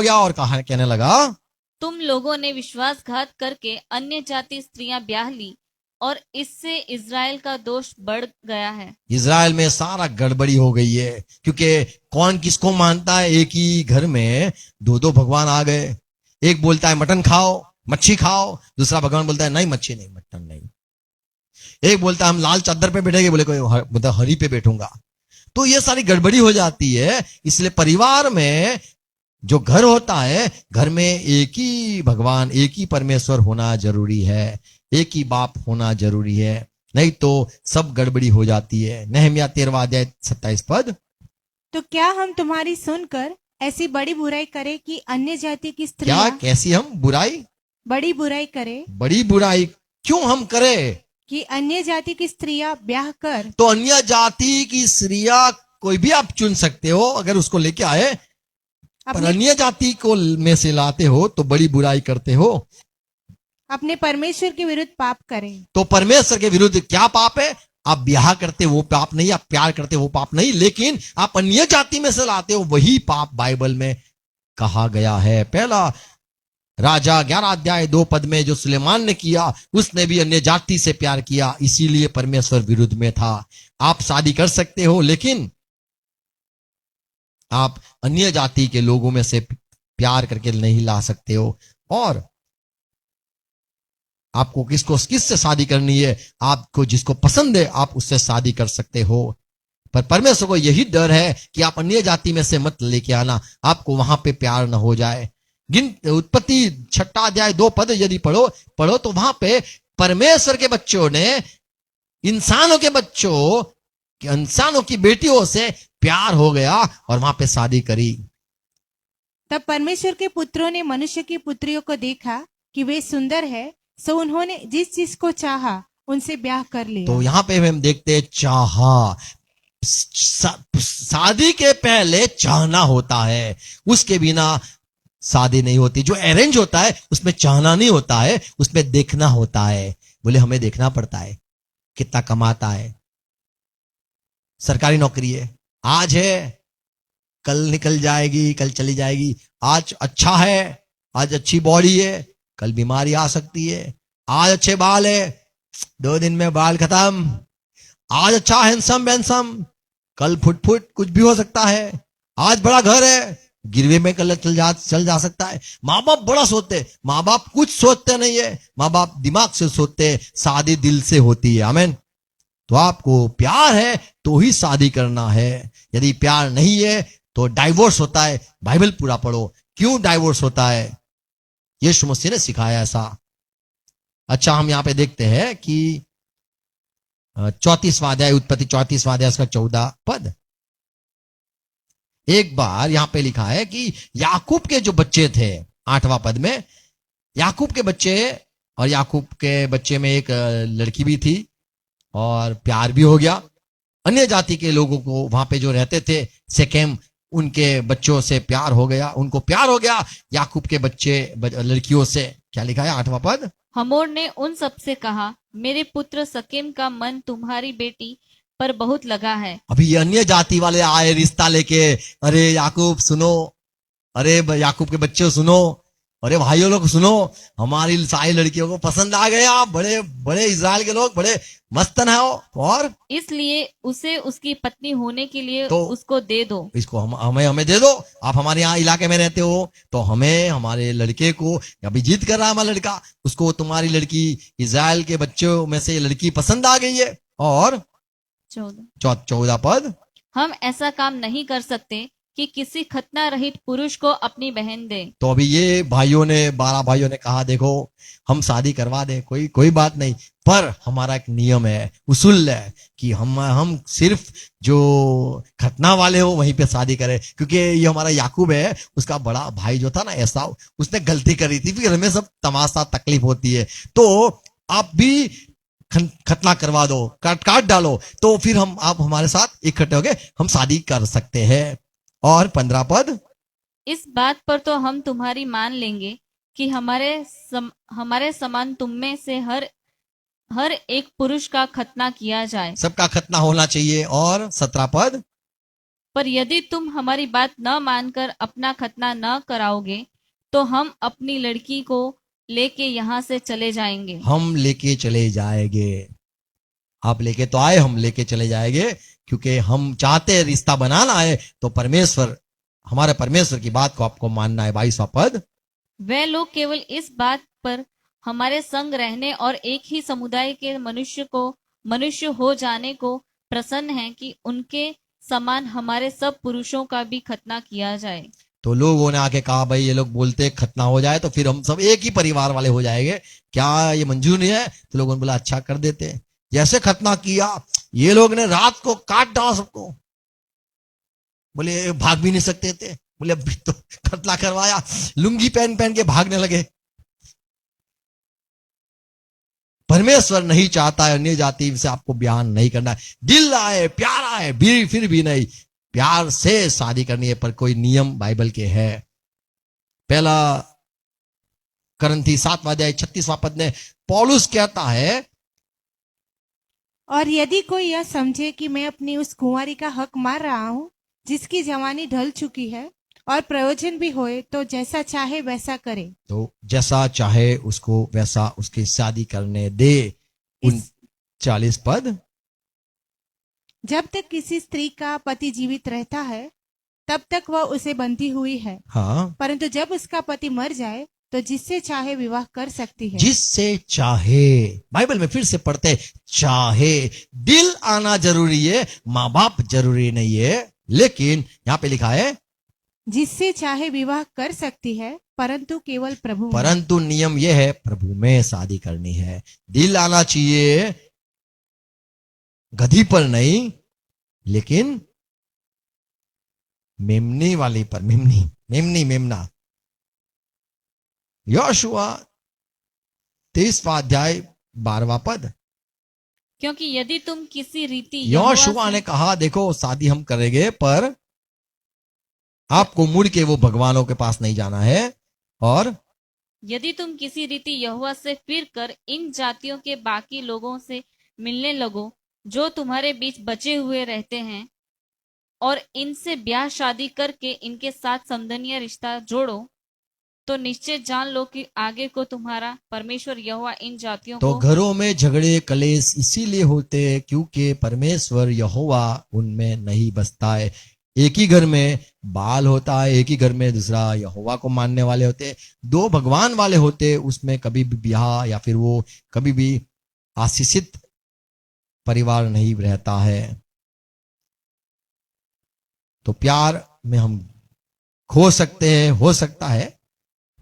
गया और कहा, कहने लगा, तुम लोगों ने विश्वासघात करके अन्य जाति स्त्रियां ब्याह ली और इससे इज़राइल का दोष बढ़ गया है। इज़राइल में सारा गड़बड़ी हो गई है, क्योंकि कौन किसको मानता है। एक ही घर में दो भगवान आ गए। एक बोलता है मटन खाओ, मच्छी खाओ, दूसरा भगवान बोलता है नहीं मच्छी नहीं, मटन नहीं। एक बोलता है हम लाल चादर पे बैठेंगे, बोले कोई मतलब हरी पे बैठूंगा। तो ये सारी गड़बड़ी हो जाती है। इसलिए परिवार में जो घर होता है, घर में एक ही भगवान, एक ही परमेश्वर होना जरूरी है, एक ही बाप होना जरूरी है, नहीं तो सब गड़बड़ी हो जाती है। नहम्याह 13वां अध्याय 27 पद, तो क्या हम तुम्हारी सुनकर ऐसी बड़ी बुराई करें कि अन्य जाति की स्त्रियां, क्या कैसी हम बुराई, बड़ी बुराई करें, बड़ी बुराई क्यों हम करें कि अन्य जाति की स्त्रियां ब्याह कर। तो अन्य जाति की स्त्रियां कोई भी आप चुन सकते हो अगर उसको लेके आए, पर अन्य जाति को में से लाते हो तो बड़ी बुराई करते हो। अपने परमेश्वर के विरुद्ध पाप करें। तो परमेश्वर के विरुद्ध क्या पाप है? आप ब्याह करते वो पाप नहीं, आप प्यार करते वो पाप नहीं, लेकिन आप अन्य जाति में से लाते हो वही पाप बाइबल में कहा गया है। पहला राजा 11 अध्याय 2 पद में जो सुलेमान ने किया, उसने भी अन्य जाति से प्यार किया, इसीलिए परमेश्वर विरुद्ध में था। आप शादी कर सकते हो लेकिन आप अन्य जाति के लोगों में से प्यार करके नहीं ला सकते हो। और आपको किससे शादी करनी है, आपको जिसको पसंद है आप उससे शादी कर सकते हो, पर परमेश्वर को यही डर है कि आप अन्य जाति में से मत लेके आना, आपको वहां पे प्यार न हो जाए। उत्पत्ति 6 अध्याय 2 पद यदि पढ़ो तो वहां पे परमेश्वर के बच्चों ने इंसानों की बेटियों से प्यार हो गया और वहां पे शादी करी। तब परमेश्वर के पुत्रों ने मनुष्य की पुत्रियों को देखा कि वे सुंदर है, सो उन्होंने जिस चीज को चाहा उनसे ब्याह कर लिया। तो यहां पे हम देखते हैं चाहा, शादी के पहले चाहना होता है, उसके बिना शादी नहीं होती। जो अरेंज होता है उसमें चाहना नहीं होता है, उसमें देखना होता है। बोले हमें देखना पड़ता है कितना कमाता है, सरकारी नौकरी है, आज है कल निकल जाएगी, कल चली जाएगी, आज अच्छा है, आज अच्छी बॉडी है, कल बीमारी आ सकती है, आज अच्छे बाल है, 2 दिन में बाल खत्म, आज अच्छा हैंडसम, कल फुट कुछ भी हो सकता है, आज बड़ा घर है, गिरवे में कल चल जा सकता है। माँ बाप बड़ा सोचते, माँ बाप कुछ सोचते नहीं है, माँ बाप दिमाग से सोचते, शादी दिल से होती है। आमीन। तो आपको प्यार है तो ही शादी करना है, यदि प्यार नहीं है तो डाइवोर्स होता है। बाइबल पूरा पढ़ो क्यों डाइवोर्स होता है, यीशु मसीह ने सिखाया ऐसा। अच्छा, हम यहां पे देखते हैं कि 34वां अध्याय, उत्पत्ति 34वां अध्याय उसका 14 पद, एक बार यहां पे लिखा है कि याकूब के जो बच्चे थे, 8वां पद में, याकूब के बच्चे, और याकूब के बच्चे में एक लड़की भी थी और प्यार भी हो गया। अन्य जाति के लोगों को वहां पे जो रहते थे शेकेम, उनके बच्चों से प्यार हो गया, उनको प्यार हो गया याकूब के बच्चे लड़कियों से। क्या लिखा है 8वां पद, हमोर ने उन सबसे कहा, मेरे पुत्र शकेम का मन तुम्हारी बेटी पर बहुत लगा है। अभी ये अन्य जाति वाले आए रिश्ता लेके, अरे याकूब सुनो, अरे याकूब के बच्चे सुनो, अरे भाइयों लोग सुनो, हमारी सारी लड़कियों को पसंद आ गए आप, बड़े बड़े इजराइल के लोग बड़े मस्तन है वो। और इसलिए उसे उसकी पत्नी होने के लिए तो उसको दे दो। इसको हमें हमें दे दो। आप हमारे यहाँ इलाके में रहते हो तो हमें हमारे लड़के को, अभी जिद कर रहा है हमारा लड़का, उसको तुम्हारी लड़की इजराइल के बच्चों में से लड़की पसंद आ गई है। और 14 पद, हम ऐसा काम नहीं कर सकते कि किसी खतना रहित पुरुष को अपनी बहन दे। तो अभी ये भाइयों ने 12 भाइयों ने कहा देखो हम शादी करवा दे, कोई बात नहीं, पर हमारा एक नियम है, उसूल है कि हम सिर्फ जो खतना वाले हो वहीं पे शादी करें। क्योंकि ये हमारा याकूब है, उसका बड़ा भाई जो था ना एसाव, उसने गलती करी थी, फिर हमें सब तमाशा तकलीफ होती है। तो आप भी खतना करवा दो, काट डालो, तो फिर आप हमारे साथ इकट्ठे होके हम शादी कर सकते हैं। और 15 पद, इस बात पर तो हम तुम्हारी मान लेंगे कि हमारे समान तुम में से हर एक पुरुष का खतना किया जाए। सबका खतना होना चाहिए। और 17 पद, पर यदि तुम हमारी बात न मानकर अपना खतना न कराओगे तो हम अपनी लड़की को लेके यहाँ से चले जाएंगे। हम लेके चले जाएंगे। आप लेके तो आए, हम लेके चले जाएंगे, क्योंकि हम चाहते हैं रिश्ता बनाना है तो हमारे परमेश्वर की बात को आपको मानना है। 22वां पद, वे लोग केवल इस बात पर हमारे संग रहने और एक ही समुदाय के मनुष्य हो जाने को प्रसन्न हैं कि उनके समान हमारे सब पुरुषों का भी खतना किया जाए। तो लोगों ने आके कहा भाई ये लोग बोलते खतना हो जाए तो फिर हम सब एक ही परिवार वाले हो जाएंगे, क्या ये मंजूर नहीं है? तो लोगों ने बोला अच्छा कर देते हैं। जैसे खतना किया, ये लोग ने रात को काट डाला सबको, बोले भाग भी नहीं सकते थे, बोले अभी तो खतना करवाया, लुंगी पहन के भागने लगे। परमेश्वर नहीं चाहता है अन्य जाति से आपको ब्याह नहीं करना है। दिल आए, प्यार आए, फिर भी नहीं, प्यार से शादी करनी है, पर कोई नियम बाइबल के है। पहला करंथी 7वां अध्याय 36वां पद में पौलुस कहता है, और यदि कोई यह समझे कि मैं अपनी उस कुंवारी का हक मार रहा हूँ जिसकी जवानी ढल चुकी है और प्रयोजन भी होए, तो जैसा चाहे वैसा करे। तो जैसा चाहे उसको वैसा उसकी शादी करने दे। 39 पद, जब तक किसी स्त्री का पति जीवित रहता है तब तक वह उसे बंधी हुई है, हाँ, परंतु जब उसका पति मर जाए तो जिससे चाहे विवाह कर सकती है। जिससे चाहे, बाइबल में फिर से पढ़ते चाहे, दिल आना जरूरी है, माँ बाप जरूरी नहीं है, लेकिन यहाँ पे लिखा है जिससे चाहे विवाह कर सकती है, परंतु केवल प्रभु में। परंतु नियम यह है प्रभु में शादी करनी है। दिल आना चाहिए, गधी पर नहीं, लेकिन मेमनी वाली पर, मेमना। यहोशुआ 23वां अध्याय 12वां पद, क्योंकि यदि तुम किसी रीति यहोशुआ ने कहा देखो शादी हम करेंगे, पर आपको मुड़ के वो भगवानों के पास नहीं जाना है। और यदि तुम किसी रीति यहोवा से फिर कर इन जातियों के बाकी लोगों से मिलने लगो जो तुम्हारे बीच बचे हुए रहते हैं, और इनसे ब्याह शादी करके इनके साथ समदनीय रिश्ता जोड़ो, तो निश्चय जान लो कि आगे को तुम्हारा परमेश्वर यहोवा इन जातियों तो को। घरों में झगड़े कलेश इसीलिए होते हैं क्योंकि परमेश्वर यहोवा उनमें नहीं बसता है। एक ही घर में बाल होता है, एक ही घर में दूसरा यहोवा को मानने वाले होते हैं, दो भगवान वाले होते, उसमें कभी भी ब्याह या फिर वो कभी भी आशीषित परिवार नहीं रहता है। तो प्यार में हम खो सकते हैं, हो सकता है,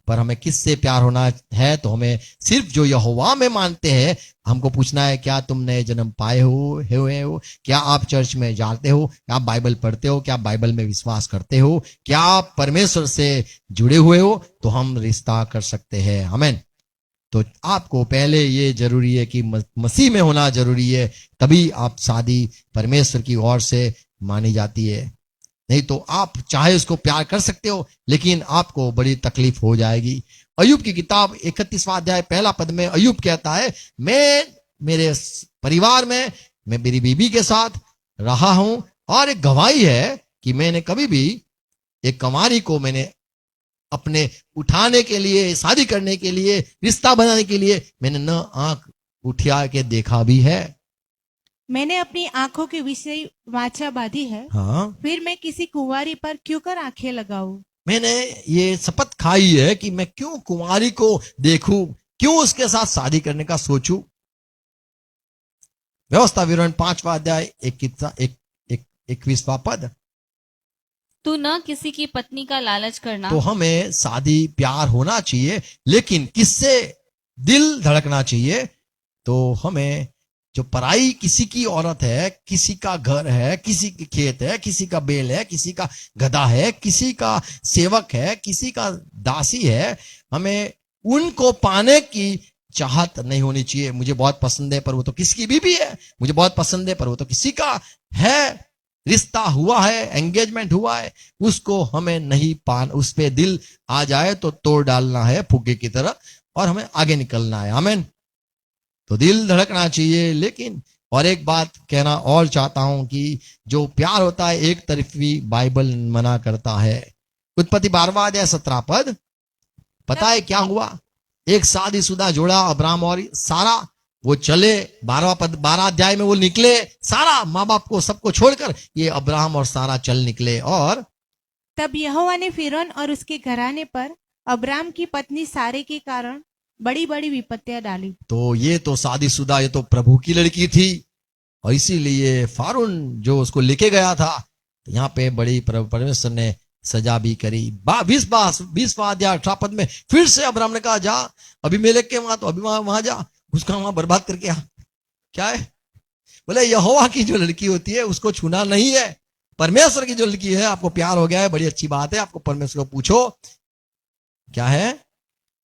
पर हमें किससे प्यार होना है? तो हमें सिर्फ जो यहोवा में मानते हैं हमको पूछना है, क्या तुम नए जन्म पाए हो? क्या आप चर्च में जाते हो? क्या आप बाइबल पढ़ते हो? क्या आप बाइबल में विश्वास करते हो? क्या आप परमेश्वर से जुड़े हुए हो? तो हम रिश्ता कर सकते हैं। आमीन। तो आपको पहले ये जरूरी है कि मसीह में होना जरूरी है, तभी आप शादी परमेश्वर की ओर से मानी जाती है। नहीं तो आप चाहे उसको प्यार कर सकते हो, लेकिन आपको बड़ी तकलीफ हो जाएगी। अय्यूब की किताब 31वां अध्याय 1 पद में अय्यूब कहता है, मैं मेरे परिवार में मैं मेरी बीबी के साथ रहा हूं, और एक गवाही है कि मैंने कभी भी एक कुंवारी को मैंने अपने उठाने के लिए, शादी करने के लिए, रिश्ता बनाने के लिए मैंने न आंख उठा के देखा भी है। मैंने अपनी आंखों के विषय वाचा बांधी है, हाँ, फिर मैं किसी कुंवारी पर क्यों कर आंखें लगाऊं। मैंने ये शपथ खाई है कि मैं क्यों कुंवारी को देखूं, क्यों उसके साथ शादी करने का सोचूं। व्यवस्था विवरण 5वां अध्याय 21वां पद। तू न किसी की पत्नी का लालच करना, तो हमें शादी प्यार होना चाहिए, लेकिन किससे दिल धड़कना चाहिए। तो हमें जो पराई किसी की औरत है, किसी का घर है, किसी के खेत है, किसी का बेल है, किसी का गधा है, किसी का सेवक है, किसी का दासी है, हमें उनको पाने की चाहत नहीं होनी चाहिए। मुझे बहुत पसंद है पर वो तो किसकी बीवी है, मुझे बहुत पसंद है पर वो तो किसी का है, रिश्ता हुआ है, एंगेजमेंट हुआ है, उसको हमें नहीं पान, उस पे दिल आ जाए तो तोड़ डालना है फुग्गे की तरह और हमें आगे निकलना है। आमीन। तो दिल धड़कना चाहिए। लेकिन और एक बात कहना और चाहता हूं कि जो प्यार होता है एक तरफी बाइबल मना करता है। उत्पत्ति 12वां अध्याय 17 पद। पता है क्या हुआ? एक शादीशुदा जोड़ा अब्राहम और सारा, वो चले 12 अध्याय में वो निकले, सारा माँ बाप को सबको छोड़कर ये अब्राहम और सारा चल निकले। और तब यहोवा ने फिरौन और उसके घराने पर अब्राम की पत्नी सारे के कारण बड़ी बड़ी विपत्तियां डाली। तो ये तो शादीशुदा, ये तो प्रभु की लड़की थी और इसीलिए फारून जो उसको लेके गया था, तो यहाँ पे बड़ी परमेश्वर ने सजा भी करी। 20वां अध्याय 18 पद में फिर से अब्राहम ने कहा जा अबीमेलेक के वहां, तो अभी वहां जा, उसका वहां बर्बाद करके आ। क्या है? बोले यहोवा की जो लड़की होती है उसको छूना नहीं है। परमेश्वर की जो लड़की है, आपको प्यार हो गया है, बड़ी अच्छी बात है, आपको परमेश्वर को पूछो क्या है।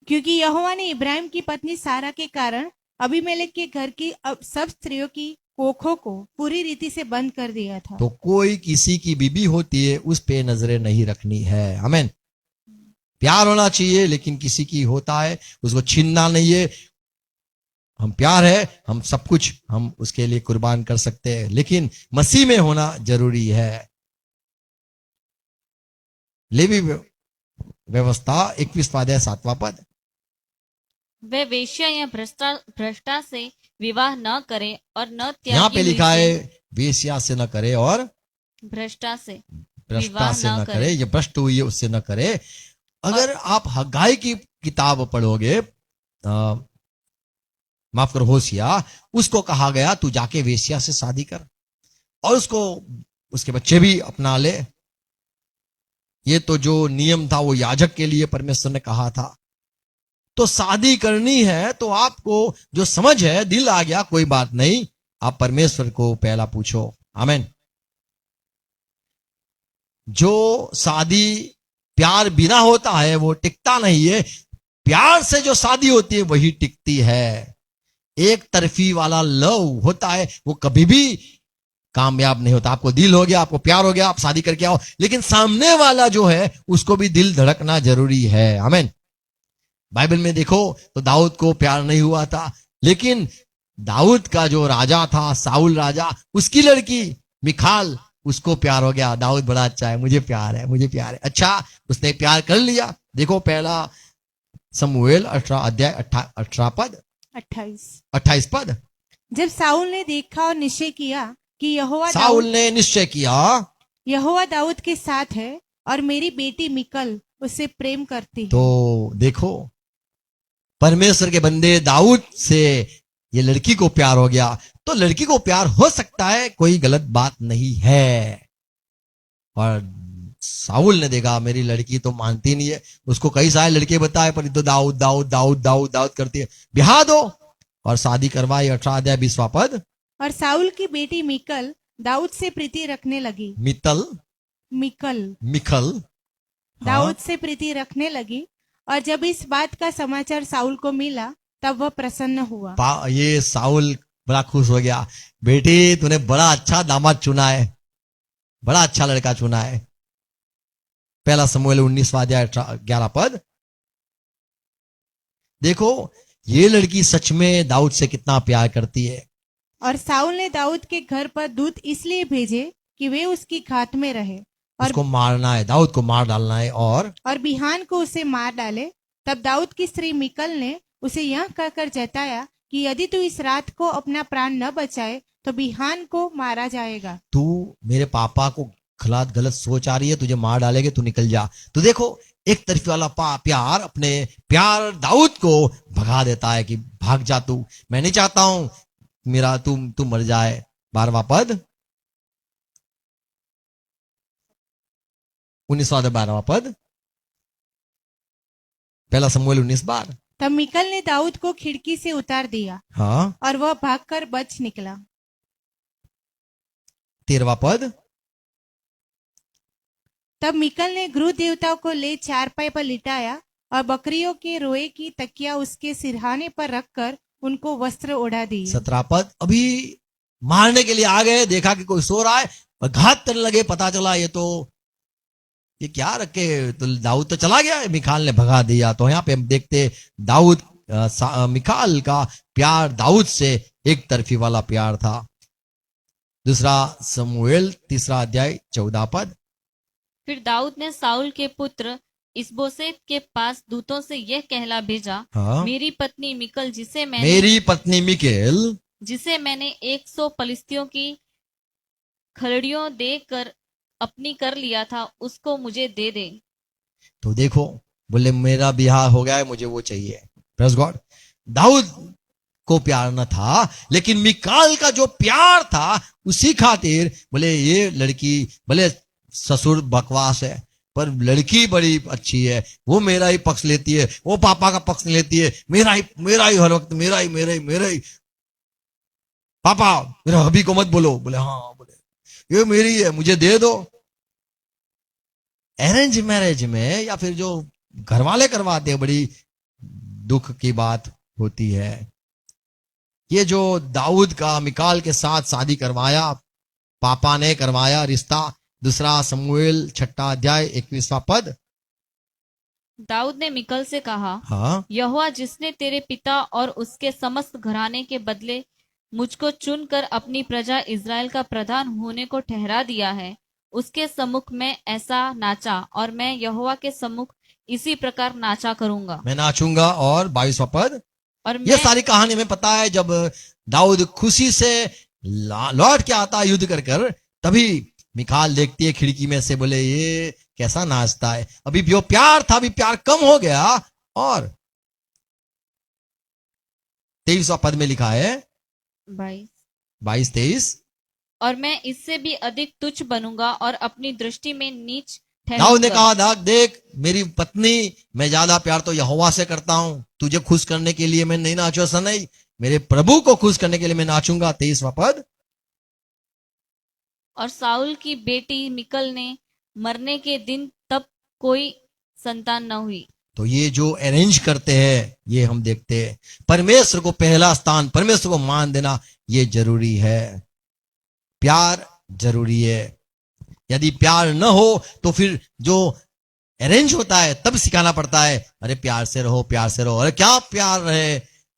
क्योंकि यहोवा ने इब्राहिम की पत्नी सारा के कारण अबीमेलेक के घर की सब स्त्रियों की कोखों को पूरी रीति से बंद कर दिया था। तो कोई किसी की बीबी होती है उस पे नजरें नहीं रखनी है। आमीन। प्यार होना चाहिए, लेकिन किसी की होता है उसको छीनना नहीं है। हम प्यार है, हम सब कुछ हम उसके लिए कुर्बान कर सकते हैं, लेकिन मसीह में होना जरूरी है। लेवी व्यवस्था 21वां अध्याय 7वां पद। वे वेश्या या भ्रष्टा से विवाह न करे और न यहाँ पे त्यागी लिखा हुई है से वेश्या से न करे और भ्रष्टा से भ्रष्टा विवाह से न न करे। करे, ये भ्रष्ट हुई है उससे न करे। अगर आप हगाई की किताब पढ़ोगे, माफ करो होशिया, उसको कहा गया तू जाके वेश्या से शादी कर और उसको उसके बच्चे भी अपना ले। ये तो जो नियम था वो याजक के लिए परमेश्वर ने कहा था। तो शादी करनी है तो आपको जो समझ है, दिल आ गया, कोई बात नहीं, आप परमेश्वर को पहला पूछो। आमीन। जो शादी प्यार बिना होता है वो टिकता नहीं है, प्यार से जो शादी होती है वही टिकती है। एक तरफी वाला लव होता है वो कभी भी कामयाब नहीं होता। आपको दिल हो गया, आपको प्यार हो गया, आप शादी करके आओ, लेकिन सामने वाला जो है उसको भी दिल धड़कना जरूरी है। आमीन। बाइबल में देखो तो दाऊद को प्यार नहीं हुआ था, लेकिन दाऊद का जो राजा था साउल राजा, उसकी लड़की मिखाल, उसको प्यार हो गया। दाऊद बड़ा अच्छा है, मुझे प्यार है, मुझे प्यार है। अच्छा, उसने प्यार कर लिया। देखो पहला शमूएल 18 अध्याय 18 पद 28 पद। जब साउल ने देखा और निश्चय किया कि साउल ने निश्चय किया यहोवा दाऊद के साथ है और मेरी बेटी मिकल उससे प्रेम करती है। तो देखो परमेश्वर के बंदे दाऊद से ये लड़की को प्यार हो गया, तो लड़की को प्यार हो सकता है, कोई गलत बात नहीं है। और साउल ने देखा मेरी लड़की तो मानती नहीं है, उसको कई सारे लड़के बताए पर तो दाऊद दाऊद दाऊद दाऊद दाऊद करती है, ब्याह दो और शादी करवाई। 18 अध्याय 20वां पद। और साउल की बेटी मिकल दाऊद से प्रीति रखने लगी। मिकल दाऊद से प्रीति रखने लगी, और जब इस बात का समाचार साउल को मिला तब वह प्रसन्न हुआ। ये साउल बड़ा खुश हो गया, बेटी तूने बड़ा अच्छा दामाद चुना है, बड़ा अच्छा लड़का चुना है। पहला शमूएल 19वां अध्याय 11 पद। देखो ये लड़की सच में दाऊद से कितना प्यार करती है। और साउल ने दाऊद के घर पर दूत इसलिए भेजे कि वे उसकी घात में रहे, उसको मारना है, दाऊद को मार डालना है। और बिहान को उसे मार डाले। तब दाऊद की स्त्री मिकल ने उसे यह कहकर जताया कि यदि तू इस रात को अपना प्राण न बचाए तो बिहान को मारा जाएगा। तू मेरे पापा को गलत सोच आ रही है, तुझे मार डालेंगे, तू निकल जा। तो देखो, एक तरफ वाला प्यार अपने प्यार दाऊद को भगा देता है कि भाग जा तू, मैं नहीं चाहता हूं मेरा तू मर जाए। 12वां पद, 19वां 12वां पद, पहला शमूएल 19:12। तब मिकल ने दाऊद को खिड़की से उतार दिया हाँ, और वह भागकर बच निकला। 13वां पद, तब मिकल ने गृह देवताओं को ले चारपाई पर लिटाया और बकरियों के रोए की तकिया उसके सिरहाने पर रखकर उनको वस्त्र ओढ़ा दिए। 17 पद, अभी मारने के लिए आ गए, देखा कि कोई सो रहा है और घात करने लगे, पता चला ये क्या रखे, तो दाऊद तो चला गया, मिकाल ने भगा दिया। तो यहाँ पे हम देखते दाऊद मिकाल का प्यार दाऊद से एक तरफी वाला प्यार था। दूसरा शमूएल 3 अध्याय 14 पद। फिर दाऊद ने साउल के पुत्र इस्बोशेत के पास दूतों से यह कहला भेजा, हाँ, मेरी पत्नी मिकल मेरी पत्नी मिकेल जिसे मैंने 100 पलिस्तियों की खलड़ियों देकर अपनी कर लिया था, उसको मुझे दे दे। तो देखो, बोले मेरा ब्याह हो गया है, मुझे वो चाहिए। Praise God. दाऊद को प्यार न था, लेकिन मिकाल का जो प्यार था उसी खातिर बोले ये लड़की, भले ससुर बकवास है पर लड़की बड़ी अच्छी है, वो मेरा ही पक्ष लेती है, वो पापा का पक्ष नहीं लेती है, मेरा ही हर वक्त मेरा ही पापा मेरा हबी को मत बोलो। बोले हाँ, बोले ये मेरी है, मुझे दे दो। अरेंज मैरिज में या फिर जो घर वाले करवाते हैं, बड़ी दुख की बात होती है। ये जो दाऊद का मिकाल के साथ शादी करवाया, पापा ने करवाया रिश्ता। दूसरा शमूएल 6 अध्याय 21वां पद। दाऊद ने मिकल से कहा, हाँ, यहोवा जिसने तेरे पिता और उसके समस्त घराने के बदले मुझको चुनकर अपनी प्रजा इज़राइल का प्रधान होने को ठहरा दिया है, उसके सम्मुख में ऐसा नाचा और मैं यहोवा के सम्मुख इसी प्रकार नाचा करूंगा। मैं नाचूंगा। और 22वां पद। और ये सारी कहानी में पता है, जब दाऊद खुशी से लौट के आता युद्ध कर, तभी मिकाल देखती है खिड़की में से, बोले ये कैसा नाचता है। अभी जो प्यार था, अभी प्यार कम हो गया। और 23वां पद में लिखा है, 22-23, और मैं इससे भी अधिक तुच्छ बनूंगा और अपनी दृष्टि में नीच दाऊद ने ठहरूंगा। कहा, देख मेरी पत्नी, मैं ज्यादा प्यार तो यहोवा से करता हूं, तुझे खुश करने के लिए मैं नहीं नाचू, ऐसा नहीं, मेरे प्रभु को खुश करने के लिए मैं नाचूंगा। 23वां पद। और साउल की बेटी मिकल ने मरने के दिन तब कोई संतान न हुई। तो ये जो अरेंज करते हैं, ये हम देखते हैं, परमेश्वर को पहला स्थान, परमेश्वर को मान देना ये जरूरी है। प्यार जरूरी है। यदि प्यार न हो तो फिर जो अरेंज होता है तब सिखाना पड़ता है, अरे प्यार से रहो, प्यार से रहो। अरे क्या प्यार रहे,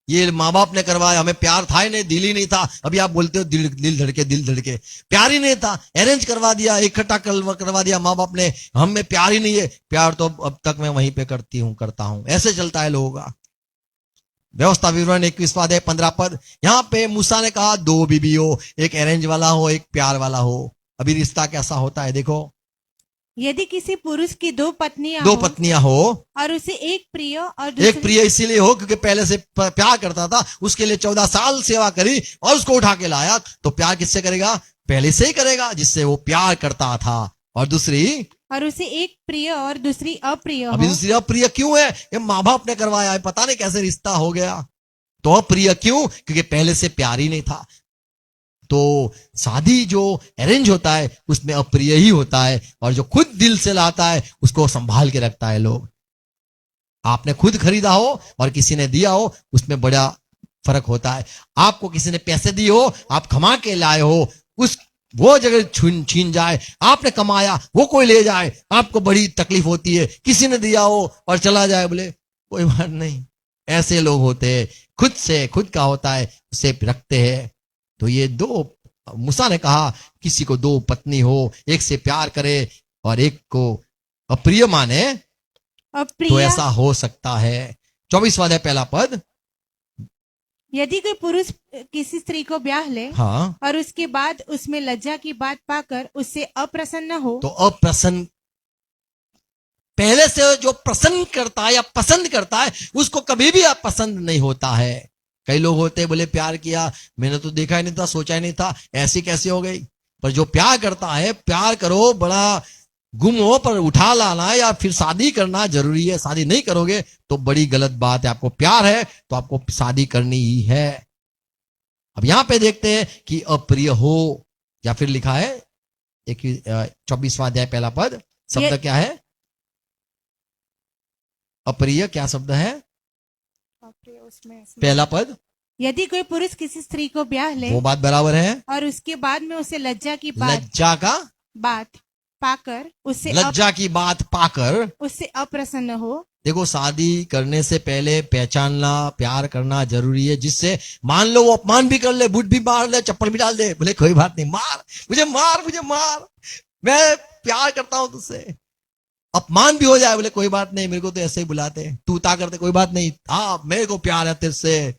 ये माँ बाप ने करवाया, हमें प्यार था ही नहीं, दिल ही नहीं था। अभी आप बोलते हो दिल धड़के, प्यार ही नहीं था, अरेंज करवा दिया, इकट्ठा करवा दिया माँ बाप ने, हम में प्यार ही नहीं है। प्यार तो अब तक मैं वहीं पे करता हूं। ऐसे चलता है लोगों का। व्यवस्था विवरण 21वां अध्याय 15 पद। यहाँ पे मूसा ने कहा 2 बीबी हो, एक अरेंज वाला हो, एक प्यार वाला हो। अभी रिश्ता कैसा होता है देखो, यदि किसी पुरुष की 2 पत्नियां 2 पत्नियां हो, और उसे एक प्रिय और एक दूसरी प्रिय इसीलिए हो क्योंकि पहले से प्यार करता था, उसके लिए 14 साल सेवा करी और उसको उठा के लाया, तो प्यार किससे करेगा? पहले से ही करेगा जिससे वो प्यार करता था। और दूसरी, और उसे एक प्रिय और दूसरी अप्रिय अभी हो। दूसरी अप्रिय क्यों है? ये माँ बाप ने करवाया है, पता नहीं कैसे रिश्ता हो गया। तो अप्रिय क्यों? क्योंकि पहले से प्यार ही नहीं था। तो शादी जो अरेंज होता है उसमें अप्रिय ही होता है, और जो खुद दिल से लाता है उसको संभाल के रखता है लोग। आपने खुद खरीदा हो और किसी ने दिया हो, उसमें बड़ा फर्क होता है। आपको किसी ने पैसे दिए हो, आप कमा के लाए हो, वो जगह छीन जाए, आपने कमाया वो कोई ले जाए, आपको बड़ी तकलीफ होती है। किसी ने दिया हो और चला जाए, बोले कोई बात नहीं। ऐसे लोग होते हैं, खुद से खुद का होता है उसे रखते हैं। तो ये 2, मूसा ने कहा किसी को 2 पत्नी हो, एक से प्यार करे, और एक को अप्रिय माने तो अप्रिय ऐसा हो सकता है। 24वां अध्याय पहला पद। यदि कोई पुरुष किसी स्त्री को ब्याह ले हाँ, और उसके बाद उसमें लज्जा की बात पाकर उससे अप्रसन्न हो तो अप्रसन्न, पहले से जो प्रसन्न करता है या पसंद करता है उसको कभी भी अपसंद नहीं होता है। कई लोग होते हैं बोले प्यार किया, मैंने तो देखा ही नहीं था, सोचा ही नहीं था, ऐसी कैसे हो गई। पर जो प्यार करता है, प्यार करो, बड़ा गुम हो पर उठा लाना या फिर शादी करना जरूरी है। शादी नहीं करोगे तो बड़ी गलत बात है। आपको प्यार है तो आपको शादी करनी ही है। अब यहां पे देखते हैं कि अप्रिय हो, या फिर लिखा है 24वां अध्याय पहला पद, शब्द क्या है? अप्रिय क्या शब्द है? पहला पद। यदि कोई पुरुष किसी स्त्री को ब्याह ले वो बात बराबर है। और उसके बाद में उसे लज्जा की बात लज्जा का, पाकर लज्जा की बात पाकर उससे अप्रसन्न हो। देखो, शादी करने से पहले पहचानना, प्यार करना जरूरी है, जिससे मान लो वो अपमान भी कर ले, बुट भी मार ले, चप्पल भी डाल दे, बोले कोई बात नहीं, मार मुझे, मार मैं प्यार करता हूं तुझसे। अपमान भी हो जाए, बोले कोई बात नहीं, मेरे को तो ऐसे ही बुलाते, तू ता करते, कोई बात नहीं, हाँ मेरे को प्यार है तेरे से,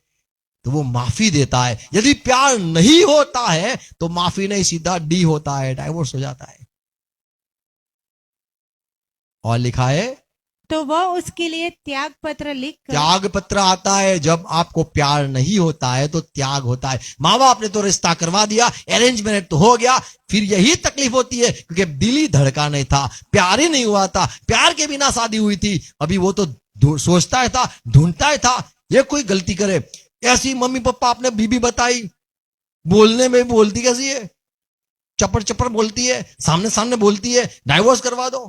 तो वो माफी देता है। यदि प्यार नहीं होता है तो माफी नहीं, सीधा डी होता है, डाइवोर्स हो जाता है। और लिखा है तो वह उसके लिए त्याग पत्र लिख त्याग पत्र आता है। जब आपको प्यार नहीं होता है तो त्याग होता है। माँ बाप ने तो रिश्ता करवा दिया, अरेंज मैरिज तो हो गया, फिर यही तकलीफ होती है क्योंकि दिल ही धड़का नहीं था, प्यार ही नहीं हुआ था। प्यार के बिना शादी हुई थी, अभी वो तो सोचता था, ढूंढता था, ये कोई गलती करे। ऐसी मम्मी पापा आपने बीबी बताई, बोलने में बोलती कैसी है, चपर चपर बोलती है, सामने सामने बोलती है, डाइवोर्स करवा दो।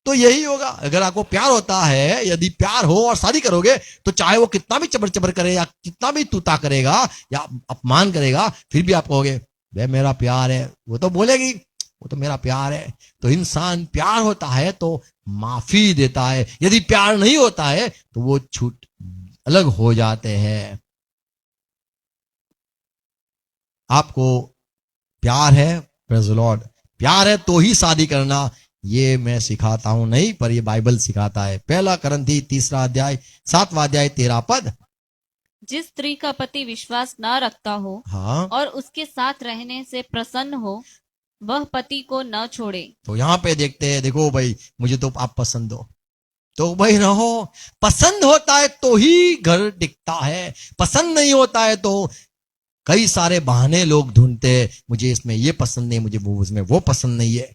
तो यही होगा। अगर आपको प्यार होता है, यदि प्यार हो और शादी करोगे, तो चाहे वो कितना भी चबर चबर करे या कितना भी तूता करेगा या अपमान करेगा, फिर भी आप कहोगे वे मेरा प्यार है। वो तो बोलेगी वो तो मेरा प्यार है। तो इंसान प्यार होता है तो माफी देता है, यदि प्यार नहीं होता है तो वो छूट अलग हो जाते हैं। आपको प्यार है, प्रेज़ द लॉर्ड, प्यार है तो ही शादी करना, ये मैं सिखाता हूं नहीं, पर ये बाइबल सिखाता है। पहला करंथी 3 अध्याय 7वां अध्याय 13 पद। जिस स्त्री का पति विश्वास न रखता हो हाँ, और उसके साथ रहने से प्रसन्न हो, वह पति को न छोड़े। तो यहां पे देखते हैं, देखो भाई मुझे तो आप पसंद हो तो भाई रहो, पसंद होता है तो ही घर टिकता है, पसंद नहीं होता है तो कई सारे बहाने लोग ढूंढते, मुझे इसमें ये पसंद नहीं, मुझे उसमें वो पसंद नहीं है।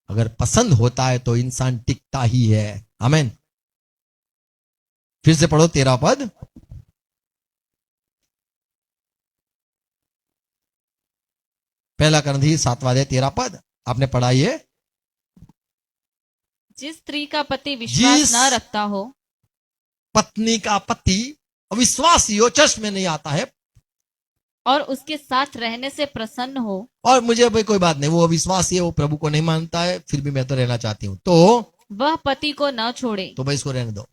अगर पसंद होता है तो इंसान टिकता ही है। आमीन। फिर से पढ़ो 13 पद। पहला करंथी 7वां अध्याय 13 पद आपने पढ़ा ये। जिस स्त्री का पति विश्वास जिस न रखता हो, पत्नी का पति अविश्वासी हो, चर्च में नहीं आता है और उसके साथ रहने से प्रसन्न हो, और मुझे भाई कोई बात नहीं, वो अविश्वासी है, वो प्रभु को नहीं मानता है, फिर भी मैं तो रहना चाहती हूं, तो वह पति को न छोड़े। तो भाई इसको रहने दो।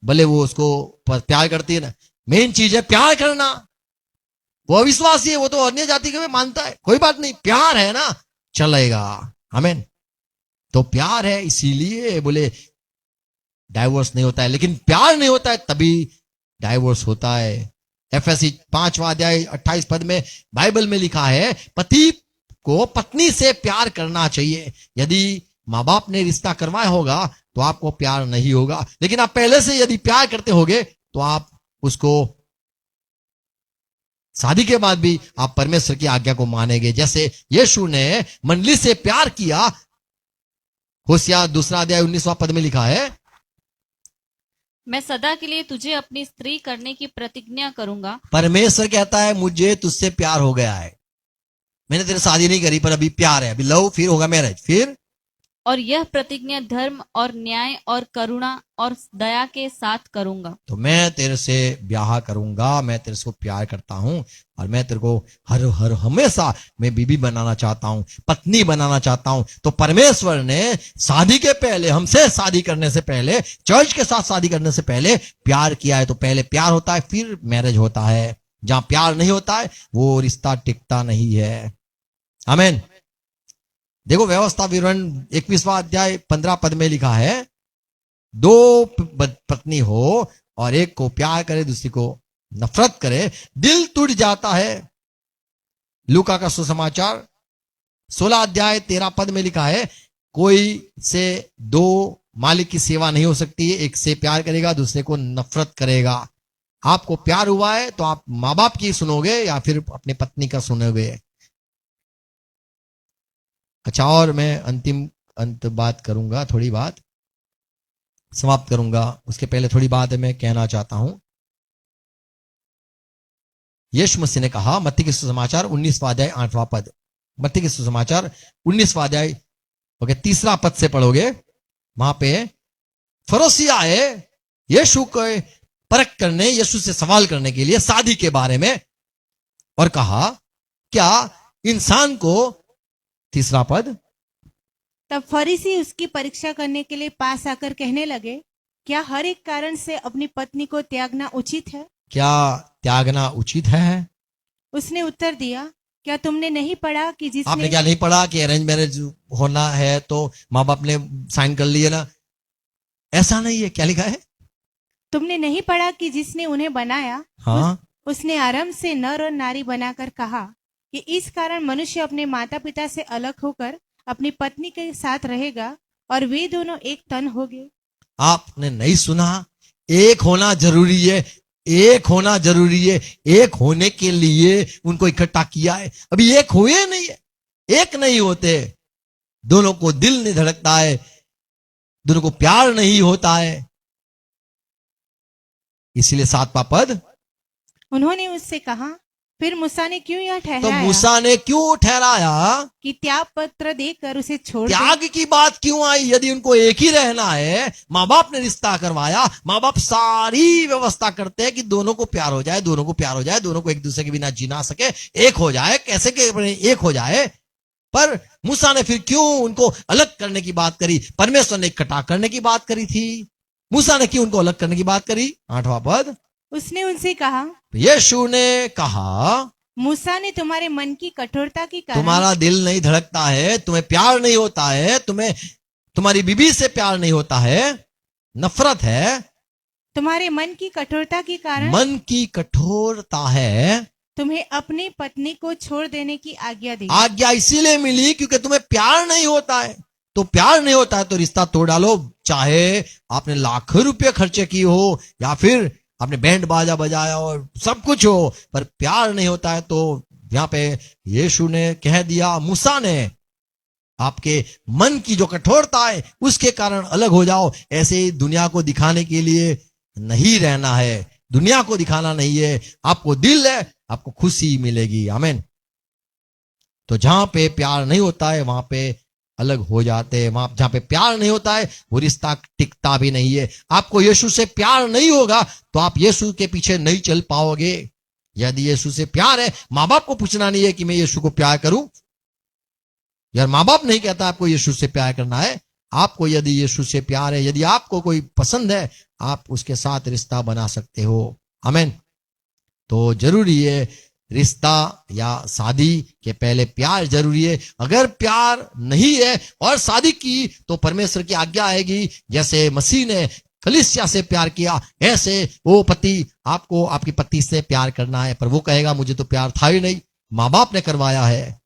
भले वो उसको प्यार करती है ना, मेन चीज है प्यार करना। वो अविश्वासी है, वो तो अन्य जाति के मानता है, कोई बात नहीं, प्यार है ना, चलेगा। आमीन। तो प्यार है इसीलिए बोले डाइवोर्स नहीं होता है, लेकिन प्यार नहीं होता है तभी डाइवोर्स होता है। एफएससी 5वां अध्याय 28 पद में बाइबल में लिखा है, पति को पत्नी से प्यार करना चाहिए। यदि माँ बाप ने रिश्ता करवाया होगा तो आपको प्यार नहीं होगा, लेकिन आप पहले से यदि प्यार करते होगे तो आप उसको शादी के बाद भी आप परमेश्वर की आज्ञा को मानेंगे। जैसे यीशु ने मंडली से प्यार किया, होशियार 2 अध्याय 19वां पद में लिखा है, मैं सदा के लिए तुझे अपनी स्त्री करने की प्रतिज्ञा करूंगा। परमेश्वर कहता है मुझे तुझसे प्यार हो गया है, मैंने तेरे शादी नहीं करी पर अभी प्यार है, अभी लव, फिर होगा मैरिज, फिर और यह प्रतिज्ञा धर्म और न्याय और करुणा और दया के साथ करूंगा। तो मैं तेरे से ब्याह करूंगा, मैं तेरे से प्यार करता हूं और मैं तेरे को हर हर हमेशा मैं बीबी बनाना चाहता हूं, पत्नी बनाना चाहता हूं। तो परमेश्वर ने शादी के पहले, हमसे शादी करने से पहले, चर्च के साथ शादी करने से पहले प्यार किया है। तो पहले प्यार होता है फिर मैरिज होता है। जहां प्यार नहीं होता है वो रिश्ता टिकता नहीं है। आमीन। देखो व्यवस्था विवरण 21वां अध्याय 15 पद में लिखा है, 2 पत्नी हो और एक को प्यार करे दूसरी को नफरत करे, दिल टूट जाता है। लूका का सुसमाचार 16 अध्याय 13 पद में लिखा है, कोई से 2 मालिक की सेवा नहीं हो सकती है, एक से प्यार करेगा दूसरे को नफरत करेगा। आपको प्यार हुआ है तो आप माँ बाप की सुनोगे या फिर अपनी पत्नी का सुनोगे। अच्छा, और मैं अंत बात करूंगा, थोड़ी बात समाप्त करूंगा, उसके पहले थोड़ी बात मैं कहना चाहता हूं। यीशु मसीह ने कहा, मत्ती के सुसमाचार 19वां अध्याय 8वां पद, मत्ती के सुसमाचार 19वां अध्याय ओके 3रा पद से पढ़ोगे, वहां पे फरीसी आए यीशु को परख करने, यीशु से सवाल करने के लिए शादी के बारे में, और कहा क्या इंसान को, 3रा पद, तब फरीसी उसकी परीक्षा करने के लिए पास आकर कहने लगे, क्या हर एक कारण से अपनी पत्नी को त्यागना उचित है? क्या त्यागना उचित है? उसने उत्तर दिया, क्या तुमने नहीं पढ़ा कि आपने जिसने क्या नहीं पढ़ा कि अरेंज मैरिज होना है तो माँ बाप ने साइन कर लिए ना? ऐसा नहीं है। क्या लिखा है? तुमने नहीं पढ़ा कि जिसने उन्हें बनाया, हाँ, उसने आरंभ से नर और नारी बनाकर कहा कि इस कारण मनुष्य अपने माता पिता से अलग होकर अपनी पत्नी के साथ रहेगा और वे दोनों एक तन होंगे। आपने नहीं सुना? एक होना जरूरी है, एक होना जरूरी है। एक होने के लिए उनको इकट्ठा किया है। अभी एक हुए नहीं है, एक नहीं होते। दोनों को दिल नहीं धड़कता है, दोनों को प्यार नहीं होता है। इसीलिए 7वां पद, उन्होंने उससे कहा, फिर मूसा ने क्यों यह तो ठहराया मूसा ने क्यों ठहराया कि त्याग पत्र देकर उसे छोड़ दे? त्याग की बात क्यों आई? यदि उनको एक ही रहना है, माँ बाप ने रिश्ता करवाया, माँ बाप सारी व्यवस्था करते हैं कि दोनों को प्यार हो जाए, दोनों को प्यार हो जाए, दोनों को एक दूसरे के बिना जी ना सके, एक हो जाए। कैसे के एक हो जाए? पर मूसा ने फिर क्यों उनको अलग करने की बात करी? परमेश्वर ने इकट्ठा करने की बात करी थी, मूसा ने क्यों उनको अलग करने की बात करी? 8वां पद, उसने उनसे कहा, यीशु ने कहा, मूसा ने तुम्हारे मन की कठोरता के कारण, तुम्हारा दिल नहीं धड़कता है, तुम्हें प्यार नहीं होता है, तुम्हें तुम्हारी बीबी से प्यार नहीं होता है, नफरत है, तुम्हारे मन की कठोरता के कारण मन की कठोरता है। तुम्हें अपनी पत्नी को छोड़ देने की आज्ञा दी। आज्ञा इसीलिए मिली क्योंकि तुम्हें प्यार नहीं होता है। तो प्यार नहीं होता है तो रिश्ता तोड़ डालो, चाहे आपने लाखों रुपये खर्चे की हो या फिर आपने बैंड बाजा बजाया और सब कुछ हो, पर प्यार नहीं होता है। तो यहाँ पे यीशु ने कह दिया, मूसा ने, आपके मन की जो कठोरता है उसके कारण अलग हो जाओ। ऐसे ही दुनिया को दिखाने के लिए नहीं रहना है, दुनिया को दिखाना नहीं है। आपको दिल है, आपको खुशी मिलेगी। आमीन। तो जहां पे प्यार नहीं होता है वहां पे अलग हो जाते हैं। वहां जहां पे प्यार नहीं होता है वो रिश्ता टिकता भी नहीं है। आपको यीशु से प्यार नहीं होगा तो आप यीशु के पीछे नहीं चल पाओगे। यदि यीशु से प्यार है, माँ बाप को पूछना नहीं है कि मैं यीशु को प्यार करूं। यार माँ बाप नहीं कहता आपको यीशु से प्यार करना है। आपको यदि यीशु से प्यार है, यदि आपको कोई पसंद है, आप उसके साथ रिश्ता बना सकते हो। आमीन। तो जरूरी है रिश्ता या शादी के पहले प्यार जरूरी है। अगर प्यार नहीं है और शादी की तो परमेश्वर की आज्ञा आएगी, जैसे मसीह ने कलीसिया से प्यार किया ऐसे वो पति आपको आपकी पत्नी से प्यार करना है। पर वो कहेगा मुझे तो प्यार था ही नहीं, माँ बाप ने करवाया है।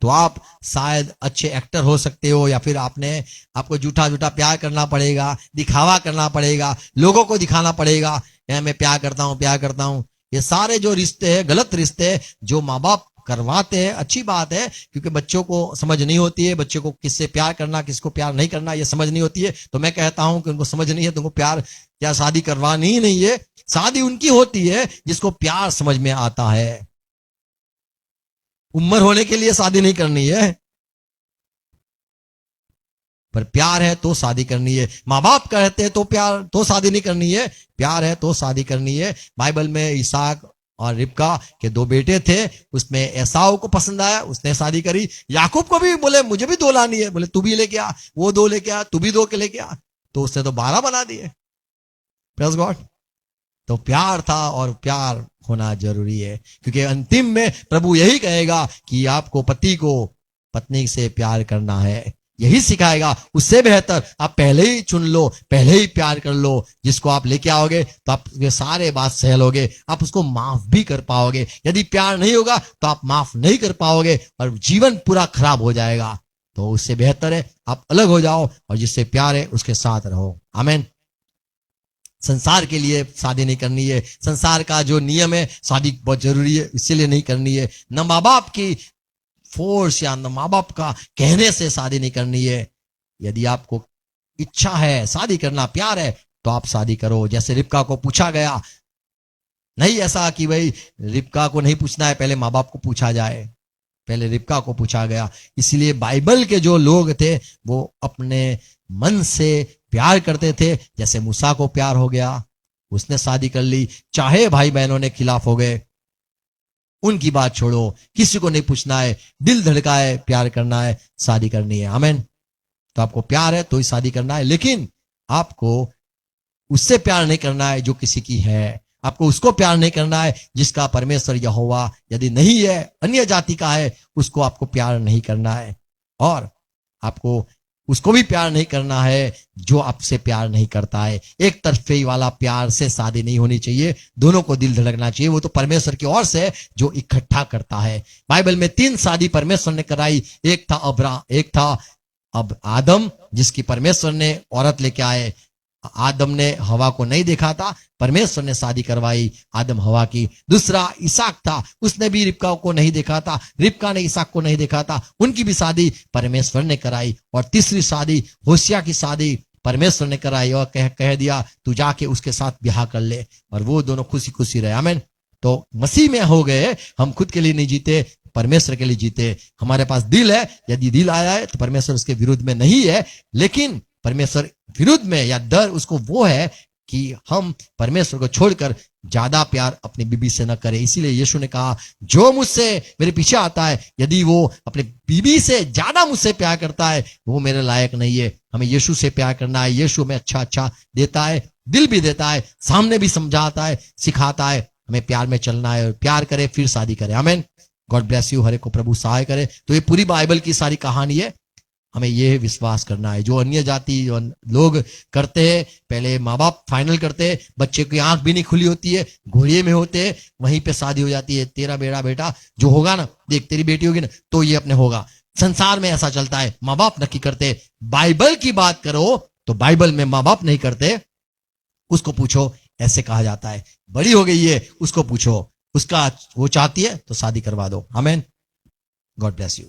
तो आप शायद अच्छे एक्टर हो सकते हो या फिर आपको झूठा झूठा प्यार करना पड़ेगा, दिखावा करना पड़ेगा, लोगों को दिखाना पड़ेगा मैं प्यार करता हूं, प्यार करता हूं। ये सारे जो रिश्ते हैं, गलत रिश्ते हैं जो माँ बाप करवाते हैं। अच्छी बात है क्योंकि बच्चों को समझ नहीं होती है, बच्चों को किससे प्यार करना किसको प्यार नहीं करना ये समझ नहीं होती है। तो मैं कहता हूं कि उनको समझ नहीं है, तुमको प्यार या शादी करवानी ही नहीं है। शादी उनकी होती है जिसको प्यार समझ में आता है। उम्र होने के लिए शादी नहीं करनी है, पर प्यार है तो शादी करनी है। माँ बाप कहते हैं तो प्यार तो शादी नहीं करनी है, प्यार है तो शादी करनी है। बाइबल में इसहाक और रिबका के 2 बेटे थे, उसमें एसाव को पसंद आया, उसने शादी करी। याकूब को भी बोले मुझे भी 2 लानी है, बोले तू भी लेके आ, वो 2 लेके आ, तू भी 2 के लेके आ, तो उसने तो 12 बना दिए। Praise God. तो प्यार था और प्यार होना जरूरी है क्योंकि अंतिम में प्रभु यही कहेगा कि आपको पति को पत्नी से प्यार करना है, यही सिखाएगा। उससे बेहतर आप पहले ही चुन लो, पहले ही प्यार कर लो। जिसको आप लेके आओगे तो आप ये सारे बात सह लोगे, आप उसको माफ भी कर पाओगे। यदि प्यार नहीं होगा तो आप माफ नहीं कर पाओगे और जीवन पूरा खराब हो जाएगा। तो उससे बेहतर है आप अलग हो जाओ और जिससे प्यार है उसके साथ रहो। आमीन। संसार के लिए शादी नहीं करनी है, संसार का जो नियम है शादी बहुत जरूरी है इसीलिए नहीं करनी है। न माँ बाप की फोर्स या न माँ बाप का कहने से शादी नहीं करनी है। यदि आपको इच्छा है शादी करना, प्यार है, तो आप शादी करो। जैसे रिबका को पूछा गया, नहीं ऐसा कि भाई रिबका को नहीं पूछना है, पहले माँ बाप को पूछा जाए, पहले रिबका को पूछा गया। इसलिए बाइबल के जो लोग थे वो अपने मन से प्यार करते थे। जैसे मूसा को प्यार हो गया, उसने शादी कर ली, चाहे भाई बहनों ने खिलाफ हो गए, उनकी बात छोड़ो, किसी को नहीं पूछना है, दिल धड़काए प्यार करना है, शादी करनी है। आमीन। तो आपको प्यार है तो ही शादी करना है, लेकिन आपको उससे प्यार नहीं करना है जो किसी की है। आपको उसको प्यार नहीं करना है जिसका परमेश्वर यहोवा यदि नहीं है, अन्य जाति का है, उसको आपको प्यार नहीं करना है। और आपको उसको भी प्यार नहीं करना है जो आपसे प्यार नहीं करता है। एक तरफे वाला प्यार से शादी नहीं होनी चाहिए, दोनों को दिल धड़कना चाहिए। वो तो परमेश्वर की ओर से जो इकट्ठा करता है। बाइबल में 3 शादी परमेश्वर ने कराई। एक था अब आदम, जिसकी परमेश्वर ने औरत लेके आए। आदम ने हवा को नहीं देखा था, परमेश्वर ने शादी करवाई आदम हवा की। दूसरा इसहाक था, उसने भी रिबका को नहीं देखा था, रिबका ने इसहाक को नहीं देखा था, उनकी भी शादी परमेश्वर ने कराई। और तीसरी शादी होशिया की शादी परमेश्वर ने कराई और कह दिया तू जाके उसके साथ ब्याह कर ले, और वो दोनों खुशी खुशी रहे। आमीन। तो मसीह में हो गए, हम खुद के लिए नहीं जीते, परमेश्वर के लिए जीते। हमारे पास दिल है, यदि दिल आया है तो परमेश्वर उसके विरुद्ध में नहीं है, लेकिन परमेश्वर विरुद्ध में या डर उसको वो है कि हम परमेश्वर को छोड़कर ज्यादा प्यार अपनी बीबी से न करें। इसीलिए यीशु ने कहा जो मुझसे मेरे पीछे आता है, यदि वो अपने बीबी से ज्यादा मुझसे प्यार करता है, वो मेरे लायक नहीं है। हमें यीशु से प्यार करना है। यीशु हमें अच्छा देता है, दिल भी देता है, सामने भी समझाता है, सिखाता है। हमें प्यार में चलना है और प्यार करे फिर शादी करे। आमीन। God bless you. हरे को प्रभु सहाय करे। तो ये पूरी बाइबल की सारी कहानी है। हमें यह विश्वास करना है जो अन्य जाति लोग करते हैं, पहले माँ बाप फाइनल करते हैं, बच्चे की आंख भी नहीं खुली होती है, घोड़े में होते हैं, वहीं पे शादी हो जाती है। तेरा बेटा जो होगा ना, देख तेरी बेटी होगी ना तो ये अपने होगा। संसार में ऐसा चलता है, माँ बाप नक्की करते। बाइबल की बात करो तो बाइबल में माँ बाप नहीं करते। उसको पूछो, ऐसे कहा जाता है, बड़ी हो गई है, उसको पूछो, उसका वो चाहती है तो शादी करवा दो। आमीन। God bless you.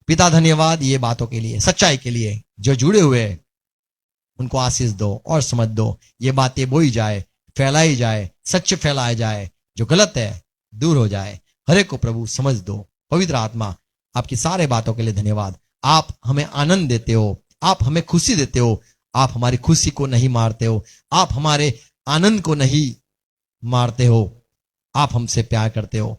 पिता धन्यवाद ये बातों के लिए, सच्चाई के लिए। जो जुड़े हुए उनको आशीष दो और समझ दो, ये बातें बोई जाए, फैलाई जाए, सच फैलाया जाए, जो गलत है दूर हो जाए। हर एक को प्रभु समझ दो। पवित्र आत्मा आपकी सारे बातों के लिए धन्यवाद। आप हमें आनंद देते हो, आप हमें खुशी देते हो, आप हमारी खुशी को नहीं मारते हो, आप हमारे आनंद को नहीं मारते हो, आप हमसे प्यार करते हो।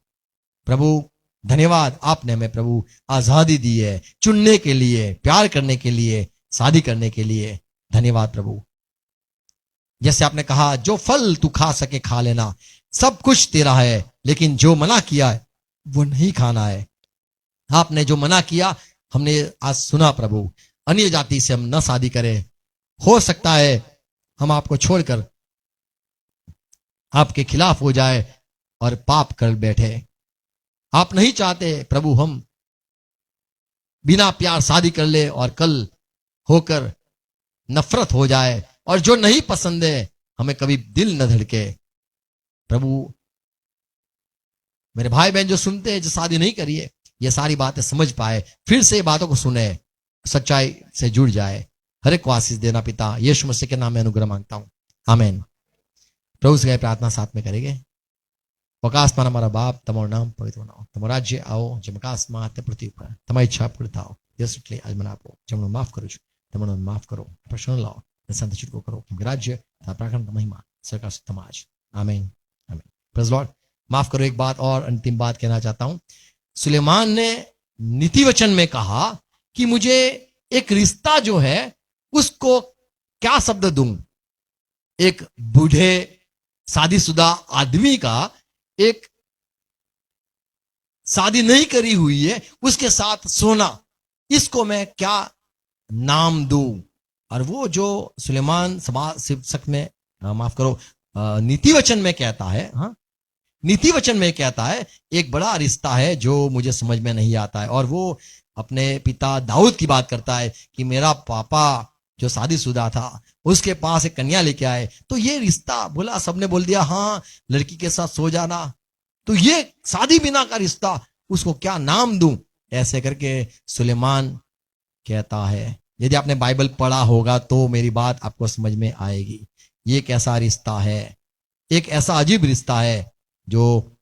प्रभु धन्यवाद, आपने हमें प्रभु आजादी दी है चुनने के लिए, प्यार करने के लिए, शादी करने के लिए। धन्यवाद प्रभु। जैसे आपने कहा जो फल तू खा सके खा लेना, सब कुछ तेरा है, लेकिन जो मना किया है वो नहीं खाना है। आपने जो मना किया हमने आज सुना प्रभु, अन्य जाति से हम न शादी करें। हो सकता है हम आपको छोड़कर आपके खिलाफ हो जाए और पाप कर बैठे। आप नहीं चाहते प्रभु हम बिना प्यार शादी कर ले और कल होकर नफरत हो जाए, और जो नहीं पसंद है हमें कभी दिल न धड़के। प्रभु मेरे भाई बहन जो सुनते हैं, जो शादी नहीं करी है, ये सारी बातें समझ पाए, फिर से बातों को सुने, सच्चाई से जुड़ जाए। हर एक को आशीष देना पिता, यीशु मसीह के नाम में अनुग्रह मांगता हूं। आमीन। प्रभु से प्रार्थना साथ में करेंगे। आकाशमान हमारा बाप, तमोर नाम पवित्र बनाओ, तमो राज्य आओ, જેમ આકાશમાં તે પૃથ્વી પર તમારી ઈચ્છા પૂરી થાઓ। યસ એટલે આજ મને આપો, જેમનો માફ કરું છું તેમનો માફ કરો, પ્રશ્ન લાવો ને શાંતિ છૂટકો કરો, કેમ કે રાજ્ય તથા પ્રકાંડ મહિમા સરકાર તમાજ। आमीन आमीन। Praise Lord. माफ करो, एक बात और अंतिम बात कहना चाहता हूं। सुलेमान ने नीति वचन में कहा कि मुझे एक रिश्ता जो है उसको क्या शब्द दूं। एक बूढ़े शादीशुदा आदमी का एक शादी नहीं करी हुई है उसके साथ सोना, इसको मैं क्या नाम दूं? और वो जो सुलेमान शिक्षक में माफ करो नीति वचन में कहता है, हाँ नीति वचन में कहता है एक बड़ा रिश्ता है जो मुझे समझ में नहीं आता है। और वो अपने पिता दाऊद की बात करता है कि मेरा पापा जो शादीशुदा था उसके पास एक कन्या लेके आए, तो ये रिश्ता बोला, सबने बोल दिया हाँ लड़की के साथ सो जाना, तो ये शादी बिना का रिश्ता, उसको क्या नाम दूं? ऐसे करके सुलेमान कहता है। यदि आपने बाइबल पढ़ा होगा तो मेरी बात आपको समझ में आएगी। ये एक ऐसा रिश्ता है, एक ऐसा अजीब रिश्ता है जो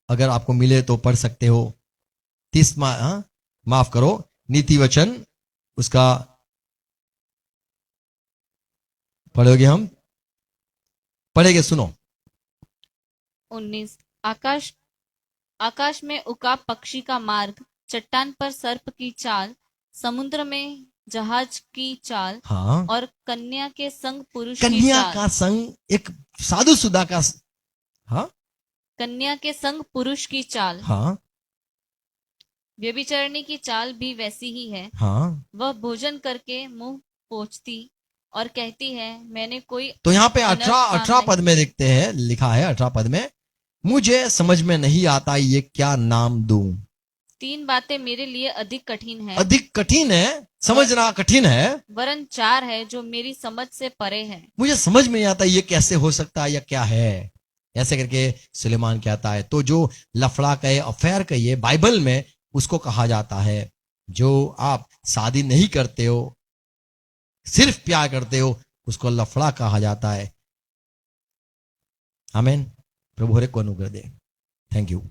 अगर आपको मिले तो पढ़ सकते हो। 30 माफ करो नीति वचन उसका पढ़ोगे, हम पढ़ेंगे, सुनो। 19 आकाश में उकाब पक्षी का मार्ग, चट्टान पर सर्प की चाल, समुद्र में जहाज की चाल, हाँ, और कन्या के संग पुरुष की कन्या चाल। का संग एक साधुशुदा का, हाँ कन्या के संग पुरुष की चाल। हाँ व्यभिचारिणी की चाल भी वैसी ही है। हाँ। वह भोजन करके मुंह पोंछती और कहती है मैंने कोई तो यहाँ पे अनर्थ 18 काम पद में देखते हैं, लिखा है 18 पद में, मुझे समझ में नहीं आता ये क्या नाम दूं। 3 बातें मेरे लिए अधिक कठिन है, अधिक कठिन है, समझना कठिन है, वरन 4 है जो मेरी समझ से परे है। मुझे समझ में नहीं आता ये कैसे हो सकता है या क्या है। ऐसे करके सुलेमान कहता है। तो जो लफड़ा कहे, अफेयर कहिए, बाइबल में उसको कहा जाता है जो आप शादी नहीं करते हो, सिर्फ प्यार करते हो, उसको लफड़ा कहा जाता है। आमीन। प्रभु हर एक को अनुग्रह दे। Thank you.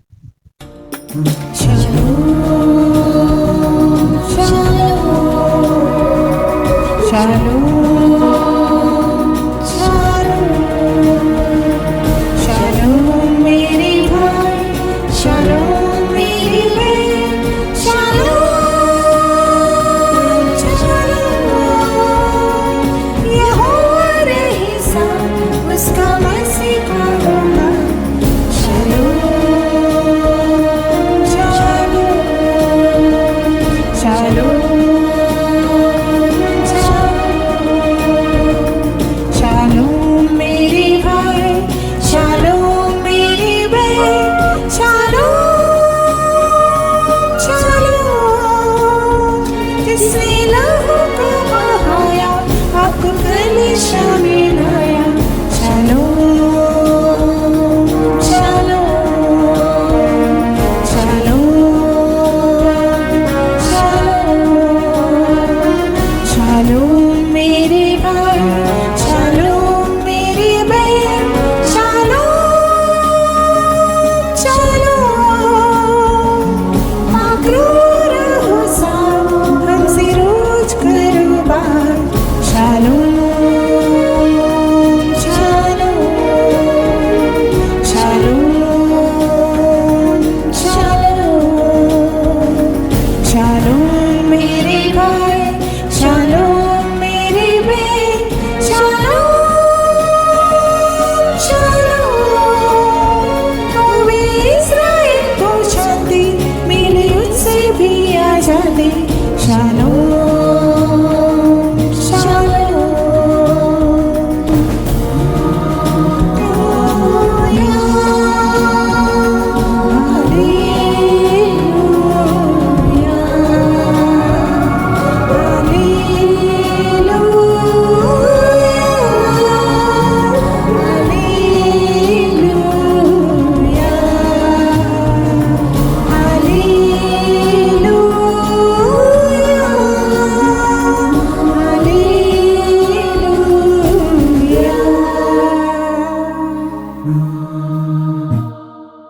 Shalom मेरे भाई, shalom मेरी बहन, shalom shalom, यहोवा रहे साथ, उसका